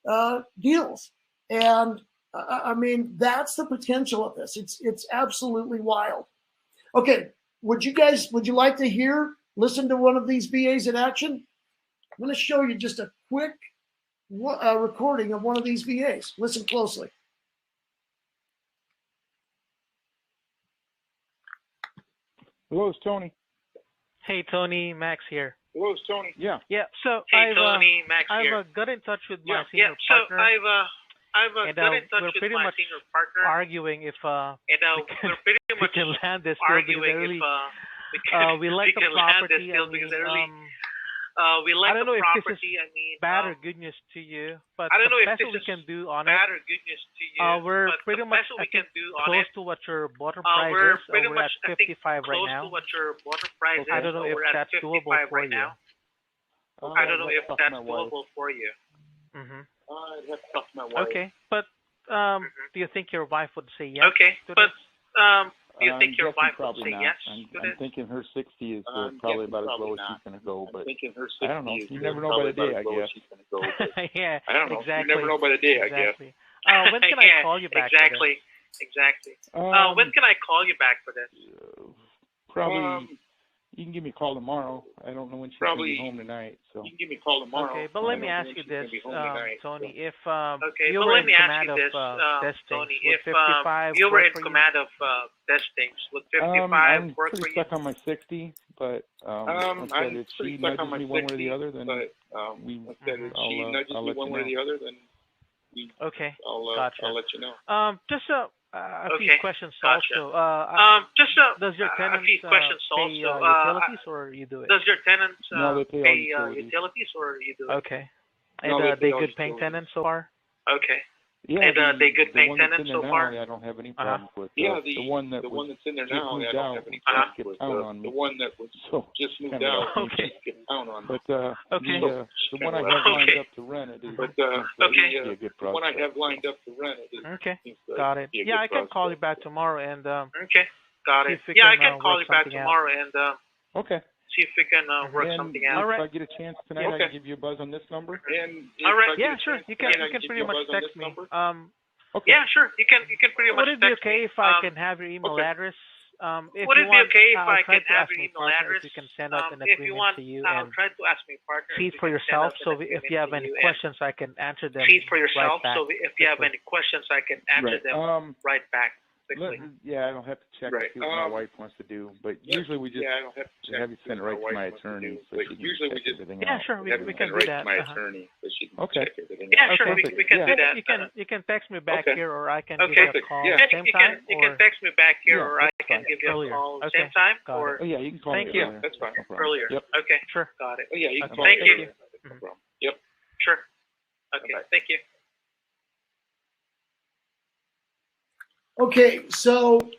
$100,000 deals. And I mean, that's the potential of this. It's absolutely wild. Okay. Would you like to listen to one of these VAs in action? I'm going to show you just a quick recording of one of these VAs. Listen closely.
Hello, it's Tony.
Hey Tony, Max here.
Hello, it's Tony. Yeah.
Yeah, so
Hey Tony, Max here.
I've got in touch with my
Yeah,
senior
so
partner,
I've
and
got in touch
we're
with
pretty
my
much
senior partner,
arguing if
and
we can,
we're pretty
we
much
can land this deal because I
arguing
really
if
we like
we
the
can land this
property.
deal
I
because
mean,
we
I
like
don't
the
know if this is
property. I mean,
bad or good news to you, but
I don't know
the
if
best
this
we
is
can do on it,
bad or good news to you,
we're
but
pretty
the
much
best
I
we can
think
do on
close
it,
to what your bottom price
we're
is.
pretty
We're
much
at
I think
55 right
close
now.
to what your bottom price
Okay.
I
is.
don't know
So
if
we're at
that's
55
doable for
right
you.
now. I don't know if
I'd have to
that's
talk to my wife.
doable for you.
Mm-hmm.
I'd have to talk to my wife.
Okay, but do you think your wife would say yes
Okay,
to
but
this?
do you think your
guessing
wife would
probably
say
not.
yes
I'm
to this?
thinking her 60 is
I'm
probably
guessing
about as
probably
low as
not.
she's going to go,
I'm
but
thinking her
I don't know.
60
You
is
never know by
probably
the day,
about
I
as low as
guess.
she's going to go. But
Yeah,
I don't know.
exactly.
You never know by the day, I guess.
Exactly. When can I call you back?
Exactly. Exactly. When can I call you back for this?
Probably. You can give me a call tomorrow. I don't know when she's going to be
Probably-
home tonight. So
You can give me a call tomorrow.
Okay, but
I
let me
don't
ask
know
you
when she's gonna
this,
be home tonight,
Tony.
so.
If
Okay,
you
but
were
let
in
me ask
command
you
of
this,
Destiny,
Tony.
would
If
55
you were
work
in
for you?
command of Destiny, would 55
I'm
work
pretty
for you?
stuck on my 60, but
I'm
like I said, if
pretty
she
stuck
nudges
on my
me one way or
60,
the other, then
but
we
like I said, if
I'll,
she nudges
I'll
me
let
one
you
way or
know.
the other, then
Okay,
I'll
gotcha.
I'll let you know.
Just a few
Okay,
questions
gotcha.
also.
Just
Does your
a
tenants
few questions
pay
also.
utilities or you do it?
Does your tenants
No, they pay all
pay
utilities.
utilities or you do it?
Okay.
No,
And
they pay
they
all
good paying
utilities.
tenants so far?
Okay.
Yeah,
And they good
the
paying
one that's
tenants
in there
so
now,
far?
I don't have any problems with.
Yeah,
the one that
the
was
one that's in there
just
now,
moved
I don't
out
have any
just
problems
skipped
with.
town on
The
me.
one that was
So
just moved
kind of
out,
Okay.
just skipped town on me.
But
Okay.
the one I
Okay.
have lined up to rent it is
But
Okay.
be a good
the one I
prospect.
have lined up to rent it is
Okay.
seems to
Got it.
be a
Yeah,
good
I can call you
prospect.
back tomorrow and
Okay. Got
see
it.
if we
Yeah, I
can,
can call
work
you back
something out.
tomorrow and
Okay.
see if we can work
And
something
if
out.
Alright.
I get a chance tonight, I
Okay.
can give you a buzz on this number.
And if
All right.
I get
Yeah,
a
sure.
chance
You can
tonight, I
you can
give
pretty
you a
much
buzz on
text
this
me.
number.
Okay.
Yeah, sure. You can pretty much
Would it be
text
okay
me.
if I can have your email
okay.
address? If
Would
you
it be
want,
okay if
I'll
I
try
can
to
have
ask
your
my
email
partner
address?
if we can send out an
If you
agreement
want,
to you
I'll
and
try to ask my partner.
see
if
it for
we can send
yourself.
out an
So if
agreement
you have
to
any
you and
questions, I can answer them
see it for yourself.
right back.
So if you have any questions, I can answer
Right.
them right back
Let,
quickly.
yeah, I don't have to check
Right.
to see what my wife wants to do, but usually we just
Yeah, I don't have to check
have you send it right to
what
my
wife wants to
attorney
do,
so
but
she can
usually we
check
just
everything
Yeah,
out.
sure. We
have it
can
sent
do
right
that.
to my attorney so she can
Okay.
check everything
Yeah,
out.
sure.
Perfect.
We can
Yeah.
do that.
You can text me back
Okay.
here, or I can
Okay.
give you a
Perfect.
call
Yeah.
same time.
You
or
can text me back here,
Yeah,
or I
that's
can
fine.
give you
Earlier.
a call
Okay.
same time,
Got
or
Oh yeah, you can call
Thank
me
you.
earlier.
That's fine.
No problem.
earlier.
Yep.
Okay.
Sure.
Got it.
Oh, yeah, you can
Okay.
call
Thank
me
you.
earlier. No
Mhm.
problem. Yep.
Sure. Okay.
Bye.
Thank you.
Okay, so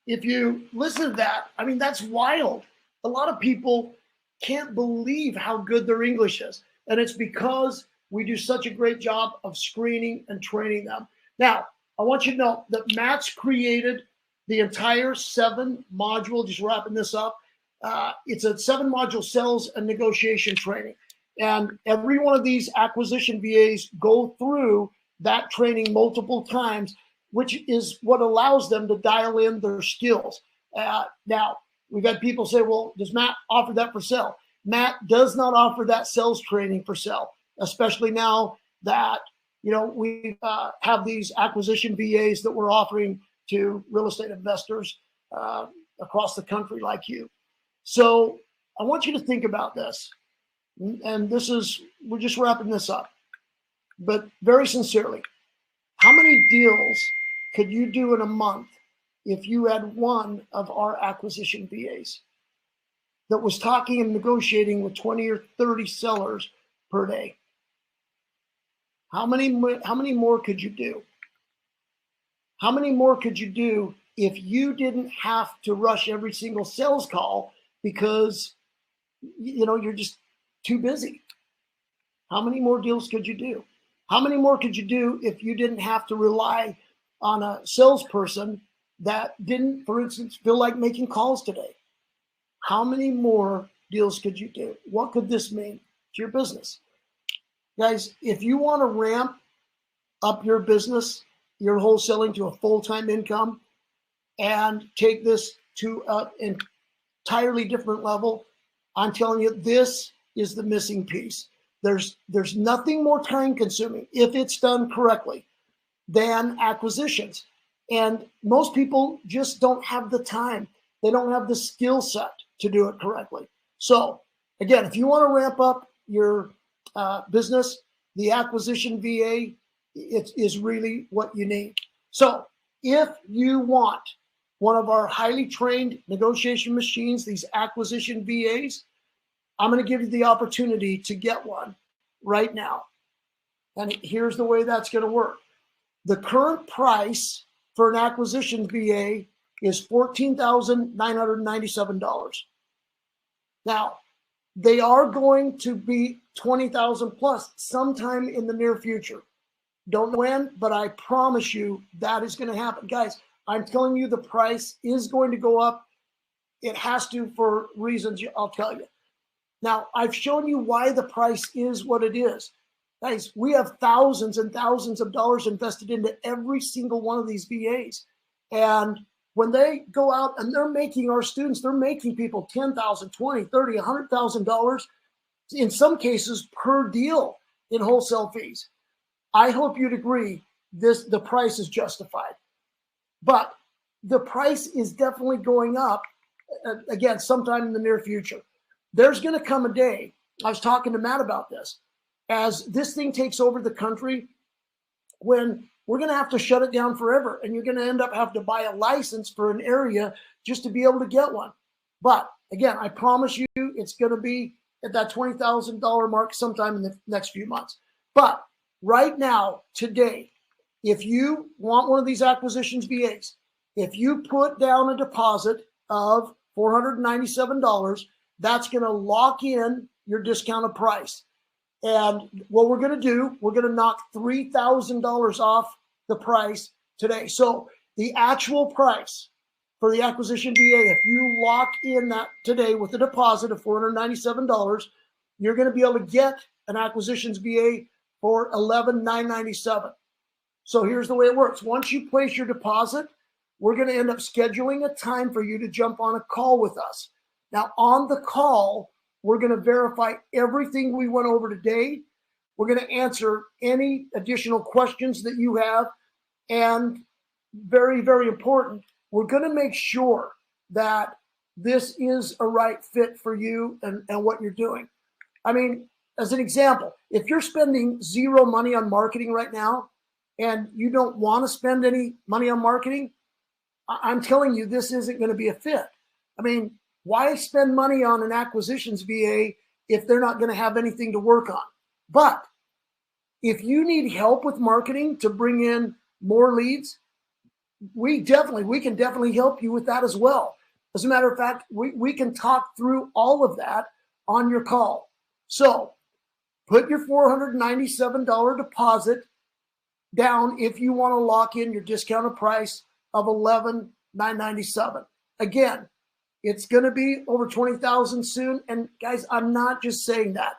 if you listen to that, I mean, that's wild. A lot of people can't believe how good their English is. And it's because we do such a great job of screening and training them. Now, I want you to know that Matt's created the entire 7-module, just wrapping this up. It's a 7-module sales and negotiation training. And every one of these acquisition VAs go through that training multiple times, which is what allows them to dial in their skills. Now, we've had people say, well, does Matt offer that for sale? Matt does not offer that sales training for sale, especially now that, you know, we have these acquisition VAs that we're offering to real estate investors across the country like you. So I want you to think about this. And this is, we're just wrapping this up, but very sincerely, how many deals could you do in a month if you had one of our acquisition VAs that was talking and negotiating with 20 or 30 sellers per day? How many more could you do? How many more could you do if you didn't have to rush every single sales call because, you know, you're just too busy? How many more deals could you do? How many more could you do if you didn't have to rely on a salesperson that didn't, for instance, feel like making calls today? How many more deals could you do? What could this mean to your business? Guys, if you want to ramp up your business, your wholesaling to a full-time income and take this to an entirely different level, I'm telling you, this is the missing piece. There's nothing more time consuming if it's done correctly than acquisitions. And most people just don't have the time. They don't have the skill set to do it correctly. So again, if you want to ramp up your business, the acquisition VA is really what you need. So if you want one of our highly trained negotiation machines, these acquisition VAs, I'm going to give you the opportunity to get one right now. And here's the way that's going to work. The current price for an acquisition VA is $14,997. Now, they are going to be $20,000 plus sometime in the near future. Don't know when, but I promise you that is going to happen. Guys, I'm telling you the price is going to go up. It has to for reasons I'll tell you. Now, I've shown you why the price is what it is. Guys, we have thousands and thousands of dollars invested into every single one of these VAs. And when they go out and they're making our students, they're making people $10,000, $20,000, $30,000, $100,000, in some cases per deal in wholesale fees. I hope you'd agree the price is justified. But the price is definitely going up, again, sometime in the near future. There's going to come a day, I was talking to Matt about this, as this thing takes over the country, when we're going to have to shut it down forever, and you're going to end up having to buy a license for an area just to be able to get one. But again, I promise you it's going to be at that $20,000 mark sometime in the next few months. But right now, today, if you want one of these acquisitions VAs, if you put down a deposit of $497, that's going to lock in your discounted price. And what we're going to do, we're going to knock $3,000 off the price today. So the actual price for the acquisition VA, if you lock in that today with a deposit of $497, you're going to be able to get an acquisitions VA for $11,997. So here's the way it works. Once you place your deposit, we're going to end up scheduling a time for you to jump on a call with us. Now, on the call, we're going to verify everything we went over today. We're going to answer any additional questions that you have. And very, very important, we're going to make sure that this is a right fit for you and what you're doing. I mean, as an example, if you're spending zero money on marketing right now and you don't want to spend any money on marketing, I'm telling you, this isn't going to be a fit. I mean, why spend money on an acquisitions VA if they're not going to have anything to work on? But if you need help with marketing to bring in more leads, we can definitely help you with that as well. As a matter of fact, we can talk through all of that on your call. So put your $497 deposit down if you want to lock in your discounted price of $11,997. Again, it's going to be over $20,000 soon. And guys, I'm not just saying that.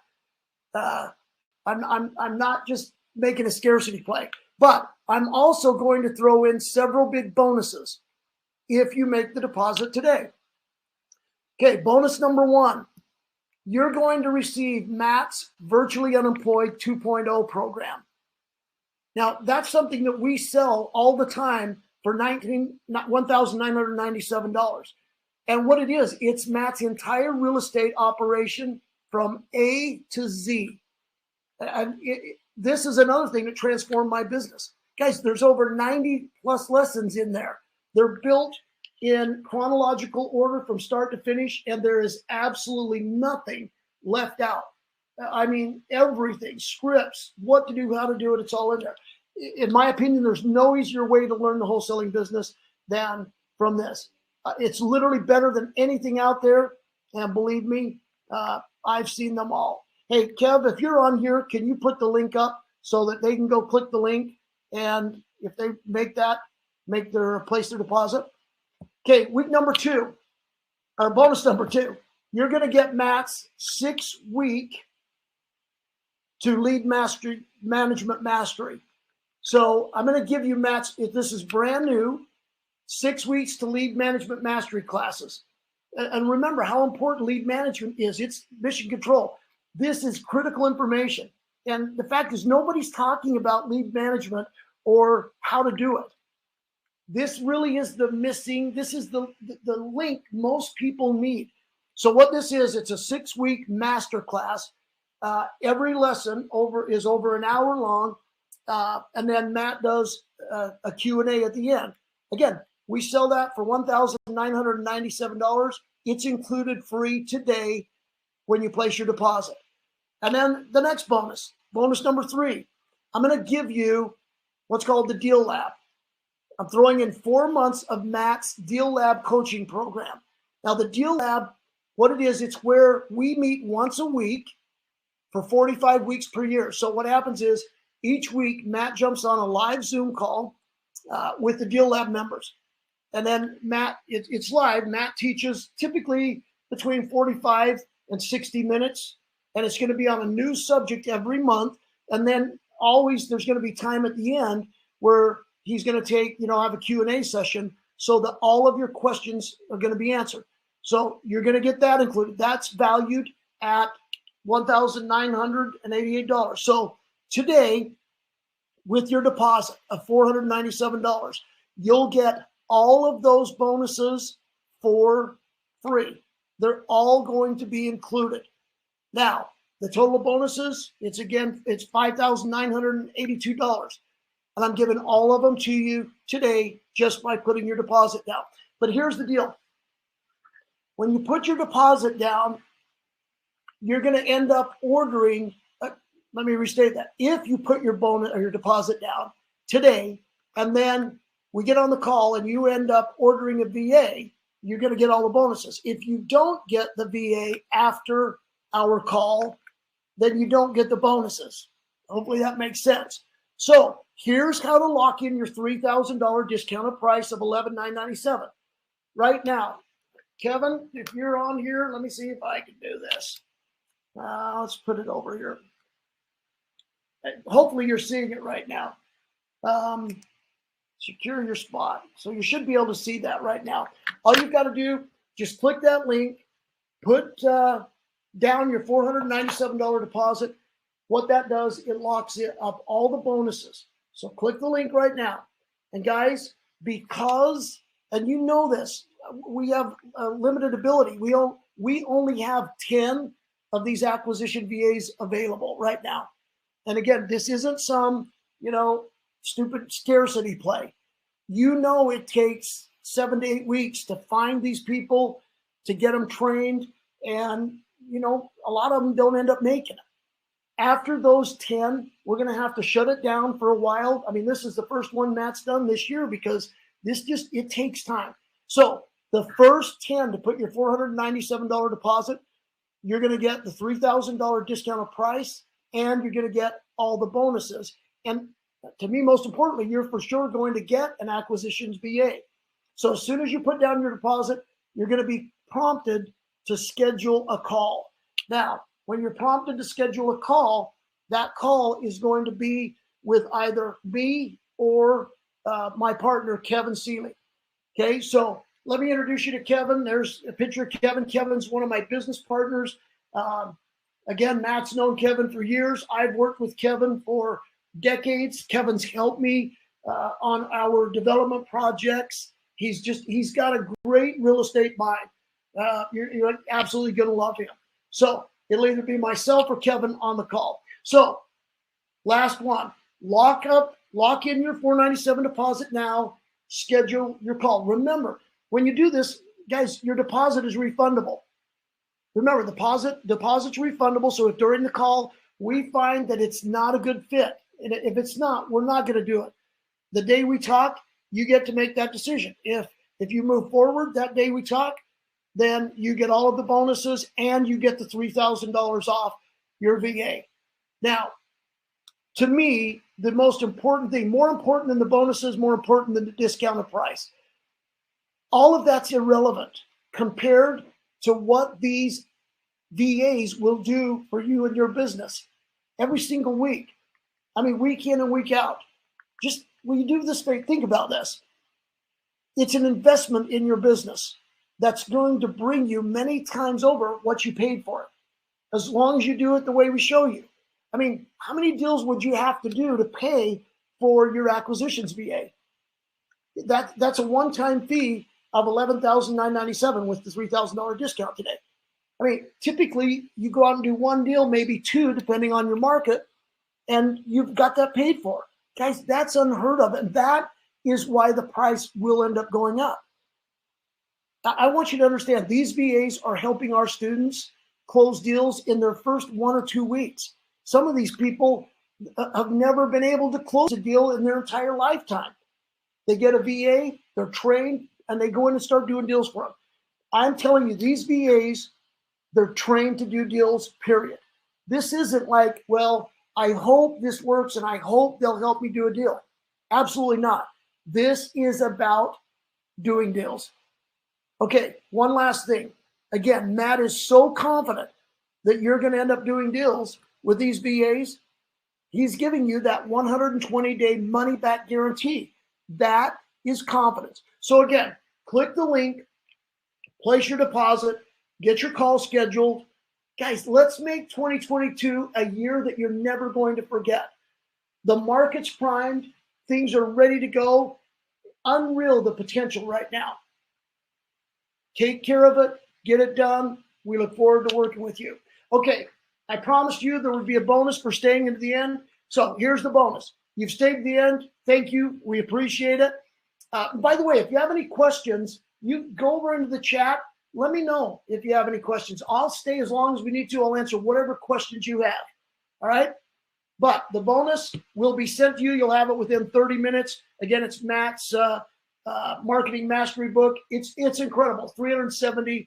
I'm not just making a scarcity play, but I'm also going to throw in several big bonuses if you make the deposit today. Okay, bonus number one, you're going to receive Matt's Virtually Unemployed 2.0 program. Now, that's something that we sell all the time for $1,997. And what it is, it's Matt's entire real estate operation from A to Z. And this is another thing that transformed my business. Guys, there's over 90 plus lessons in there. They're built in chronological order from start to finish, and there is absolutely nothing left out. I mean, everything, scripts, what to do, how to do it, it's all in there. In my opinion, there's no easier way to learn the wholesaling business than from this. It's literally better than anything out there. And believe me, I've seen them all. Hey, Kev, if you're on here, can you put the link up so that they can go click the link? And if they place their deposit. Okay, week number two, or bonus number two, you're going to get Matt's 6-week to lead management mastery. So I'm going to give you Matt's, if this is brand new, 6 weeks to lead management mastery classes. And remember how important lead management is. It's mission control. This is critical information. And the fact is nobody's talking about lead management or how to do it. This really is this is the link most people need. So what this is, it's a 6-week master class. Every lesson is over an hour long. And then Matt does a Q&A at the end. Again, we sell that for $1,997. It's included free today when you place your deposit. And then the next bonus number 3, I'm going to give you what's called the Deal Lab. I'm throwing in 4 months of Matt's Deal Lab coaching program. Now, the Deal Lab, what it is, it's where we meet once a week for 45 weeks per year. So what happens is each week, Matt jumps on a live Zoom call with the Deal Lab members. And then Matt, it's live. Matt teaches typically between 45 and 60 minutes. And it's going to be on a new subject every month. And then always there's going to be time at the end where he's going to have a Q&A session so that all of your questions are going to be answered. So you're going to get that included. That's valued at $1,988. So today, with your deposit of $497, you'll get all of those bonuses for free. They're all going to be included. Now, the total bonuses, it's $5,982. And I'm giving all of them to you today just by putting your deposit down. But here's the deal. When you put your deposit down, you're going to end up ordering. Let me restate that. If you put your bonus or your deposit down today, and then we get on the call and you end up ordering a VA, you're going to get all the bonuses. If you don't get the VA after our call, then you don't get the bonuses. Hopefully that makes sense. So here's how to lock in your $3,000 discounted price of $11,997. Right now, Kevin, if you're on here, let me see if I can do this. Let's put it over here. Hopefully you're seeing it right now. Secure your spot. So you should be able to see that right now. All you've got to do, just click that link, put down your $497 deposit. What that does, it locks it up all the bonuses. So click the link right now. And guys, because, and you know this, we have a limited ability. We only have 10 of these acquisition VAs available right now. And again, this isn't some, stupid scarcity play. It takes 7 to 8 weeks to find these people, to get them trained. And, a lot of them don't end up making it. After those 10, we're going to have to shut it down for a while. I mean, this is the first one Matt's done this year because it takes time. So the first 10 to put your $497 deposit, you're going to get the $3,000 discounted price, and you're going to get all the bonuses. And to me, most importantly, you're for sure going to get an acquisitions VA. So as soon as you put down your deposit, you're going to be prompted to schedule a call. Now, when you're prompted to schedule a call, that call is going to be with either me or my partner, Kevin Seeley. Okay, so let me introduce you to Kevin. There's a picture of Kevin. Kevin's one of my business partners. Again, Matt's known Kevin for years. I've worked with Kevin for decades. Kevin's helped me on our development projects. He's got a great real estate mind. You're absolutely going to love him. So it'll either be myself or Kevin on the call. So last one, lock in your $497 deposit now, schedule your call. Remember, when you do this, guys, your deposit is refundable. Remember, deposit's refundable. So if during the call we find that it's not a good fit, and if it's not, we're not going to do it. The day we talk, you get to make that decision. If you move forward that day we talk, then you get all of the bonuses and you get the $3,000 off your VA. Now, to me, the most important thing, more important than the bonuses, more important than the discounted price, all of that's irrelevant compared to what these VAs will do for you and your business every single week. I mean, week in and week out. Just when you do this, think about this. It's an investment in your business that's going to bring you many times over what you paid for it, as long as you do it the way we show you. I mean, how many deals would you have to do to pay for your acquisitions VA? That's a one-time fee of $11,997 with the $3,000 discount today. I mean, typically you go out and do one deal, maybe two, depending on your market, and you've got that paid for. Guys, that's unheard of. And that is why the price will end up going up. I want you to understand these VAs are helping our students close deals in their first 1 or 2 weeks. Some of these people have never been able to close a deal in their entire lifetime. They get a VA, they're trained, and they go in and start doing deals for them. I'm telling you, these VAs, they're trained to do deals, period. This isn't like, well, I hope this works and I hope they'll help me do a deal. Absolutely not. This is about doing deals. Okay, one last thing. Again, Matt is so confident that you're going to end up doing deals with these VAs. He's giving you that 120-day money-back guarantee. That is confidence. So again, click the link, place your deposit, get your call scheduled. Guys, let's make 2022 a year that you're never going to forget. The market's primed. Things are ready to go. Unreal, the potential right now. Take care of it. Get it done. We look forward to working with you. Okay, I promised you there would be a bonus for staying into the end. So here's the bonus. You've stayed to the end. Thank you. We appreciate it. By the way, if you have any questions, you go over into the chat. Let me know if you have any questions. I'll stay as long as we need to. I'll answer whatever questions you have. All right? But the bonus will be sent to you. You'll have it within 30 minutes. Again, it's Matt's Marketing Mastery book. It's incredible. 370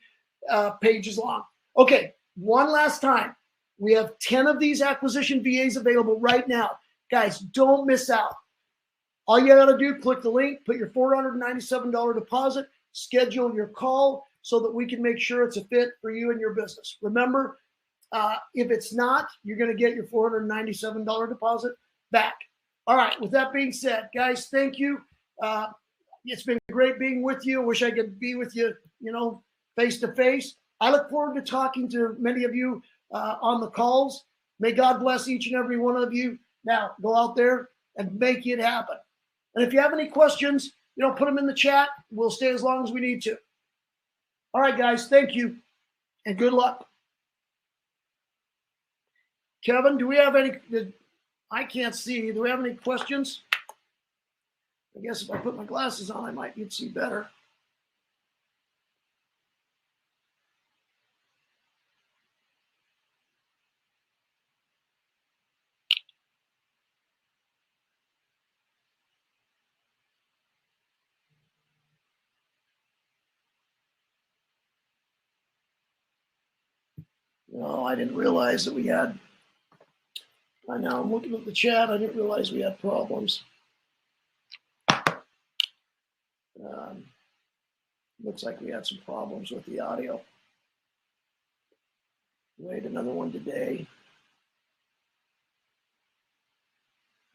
pages long. Okay, one last time. We have 10 of these acquisition VAs available right now. Guys, don't miss out. All you got to do, click the link, put your $497 deposit, schedule your call so that we can make sure it's a fit for you and your business. Remember, if it's not, you're going to get your $497 deposit back. All right, with that being said, guys, thank you. It's been great being with you. I wish I could be with you, face to face. I look forward to talking to many of you on the calls. May God bless each and every one of you. Now, go out there and make it happen. And if you have any questions, put them in the chat. We'll stay as long as we need to. All right, guys, thank you and good luck. Kevin, do we have any? I can't see. Do we have any questions? I guess if I put my glasses on, I might be able to see better. No, I didn't realize that we had. I know I'm looking at the chat. I didn't realize we had problems. Looks like we had some problems with the audio. Wait, another one today.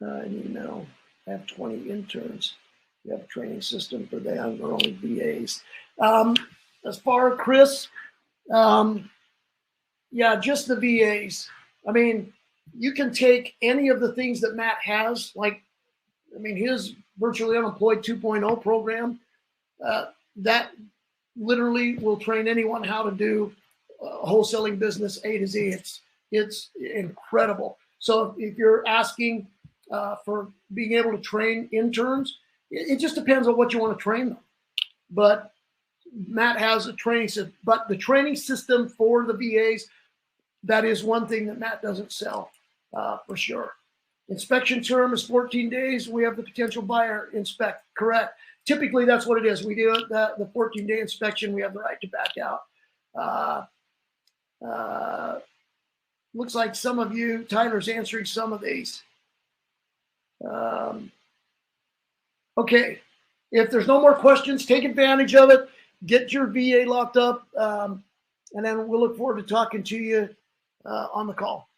An email. I have 20 interns. We have a training system for them. They're only VAs. As far as Chris, yeah, just the VAs. I mean, you can take any of the things that Matt has, his Virtually Unemployed 2.0 program, that literally will train anyone how to do wholesaling business A to Z. It's incredible. So if you're asking for being able to train interns, it just depends on what you want to train them. But Matt has a training system. But the training system for the VAs, that is one thing that Matt doesn't sell for sure. Inspection term is 14 days. We have the potential buyer inspect. Correct. Typically, that's what it is. We do it, the 14-day inspection. We have the right to back out. Looks like some of you, Tyler's answering some of these. Okay. If there's no more questions, take advantage of it. Get your VA locked up. And then we'll look forward to talking to you on the call.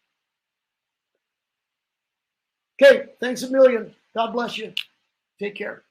Okay, thanks a million. God bless you. Take care.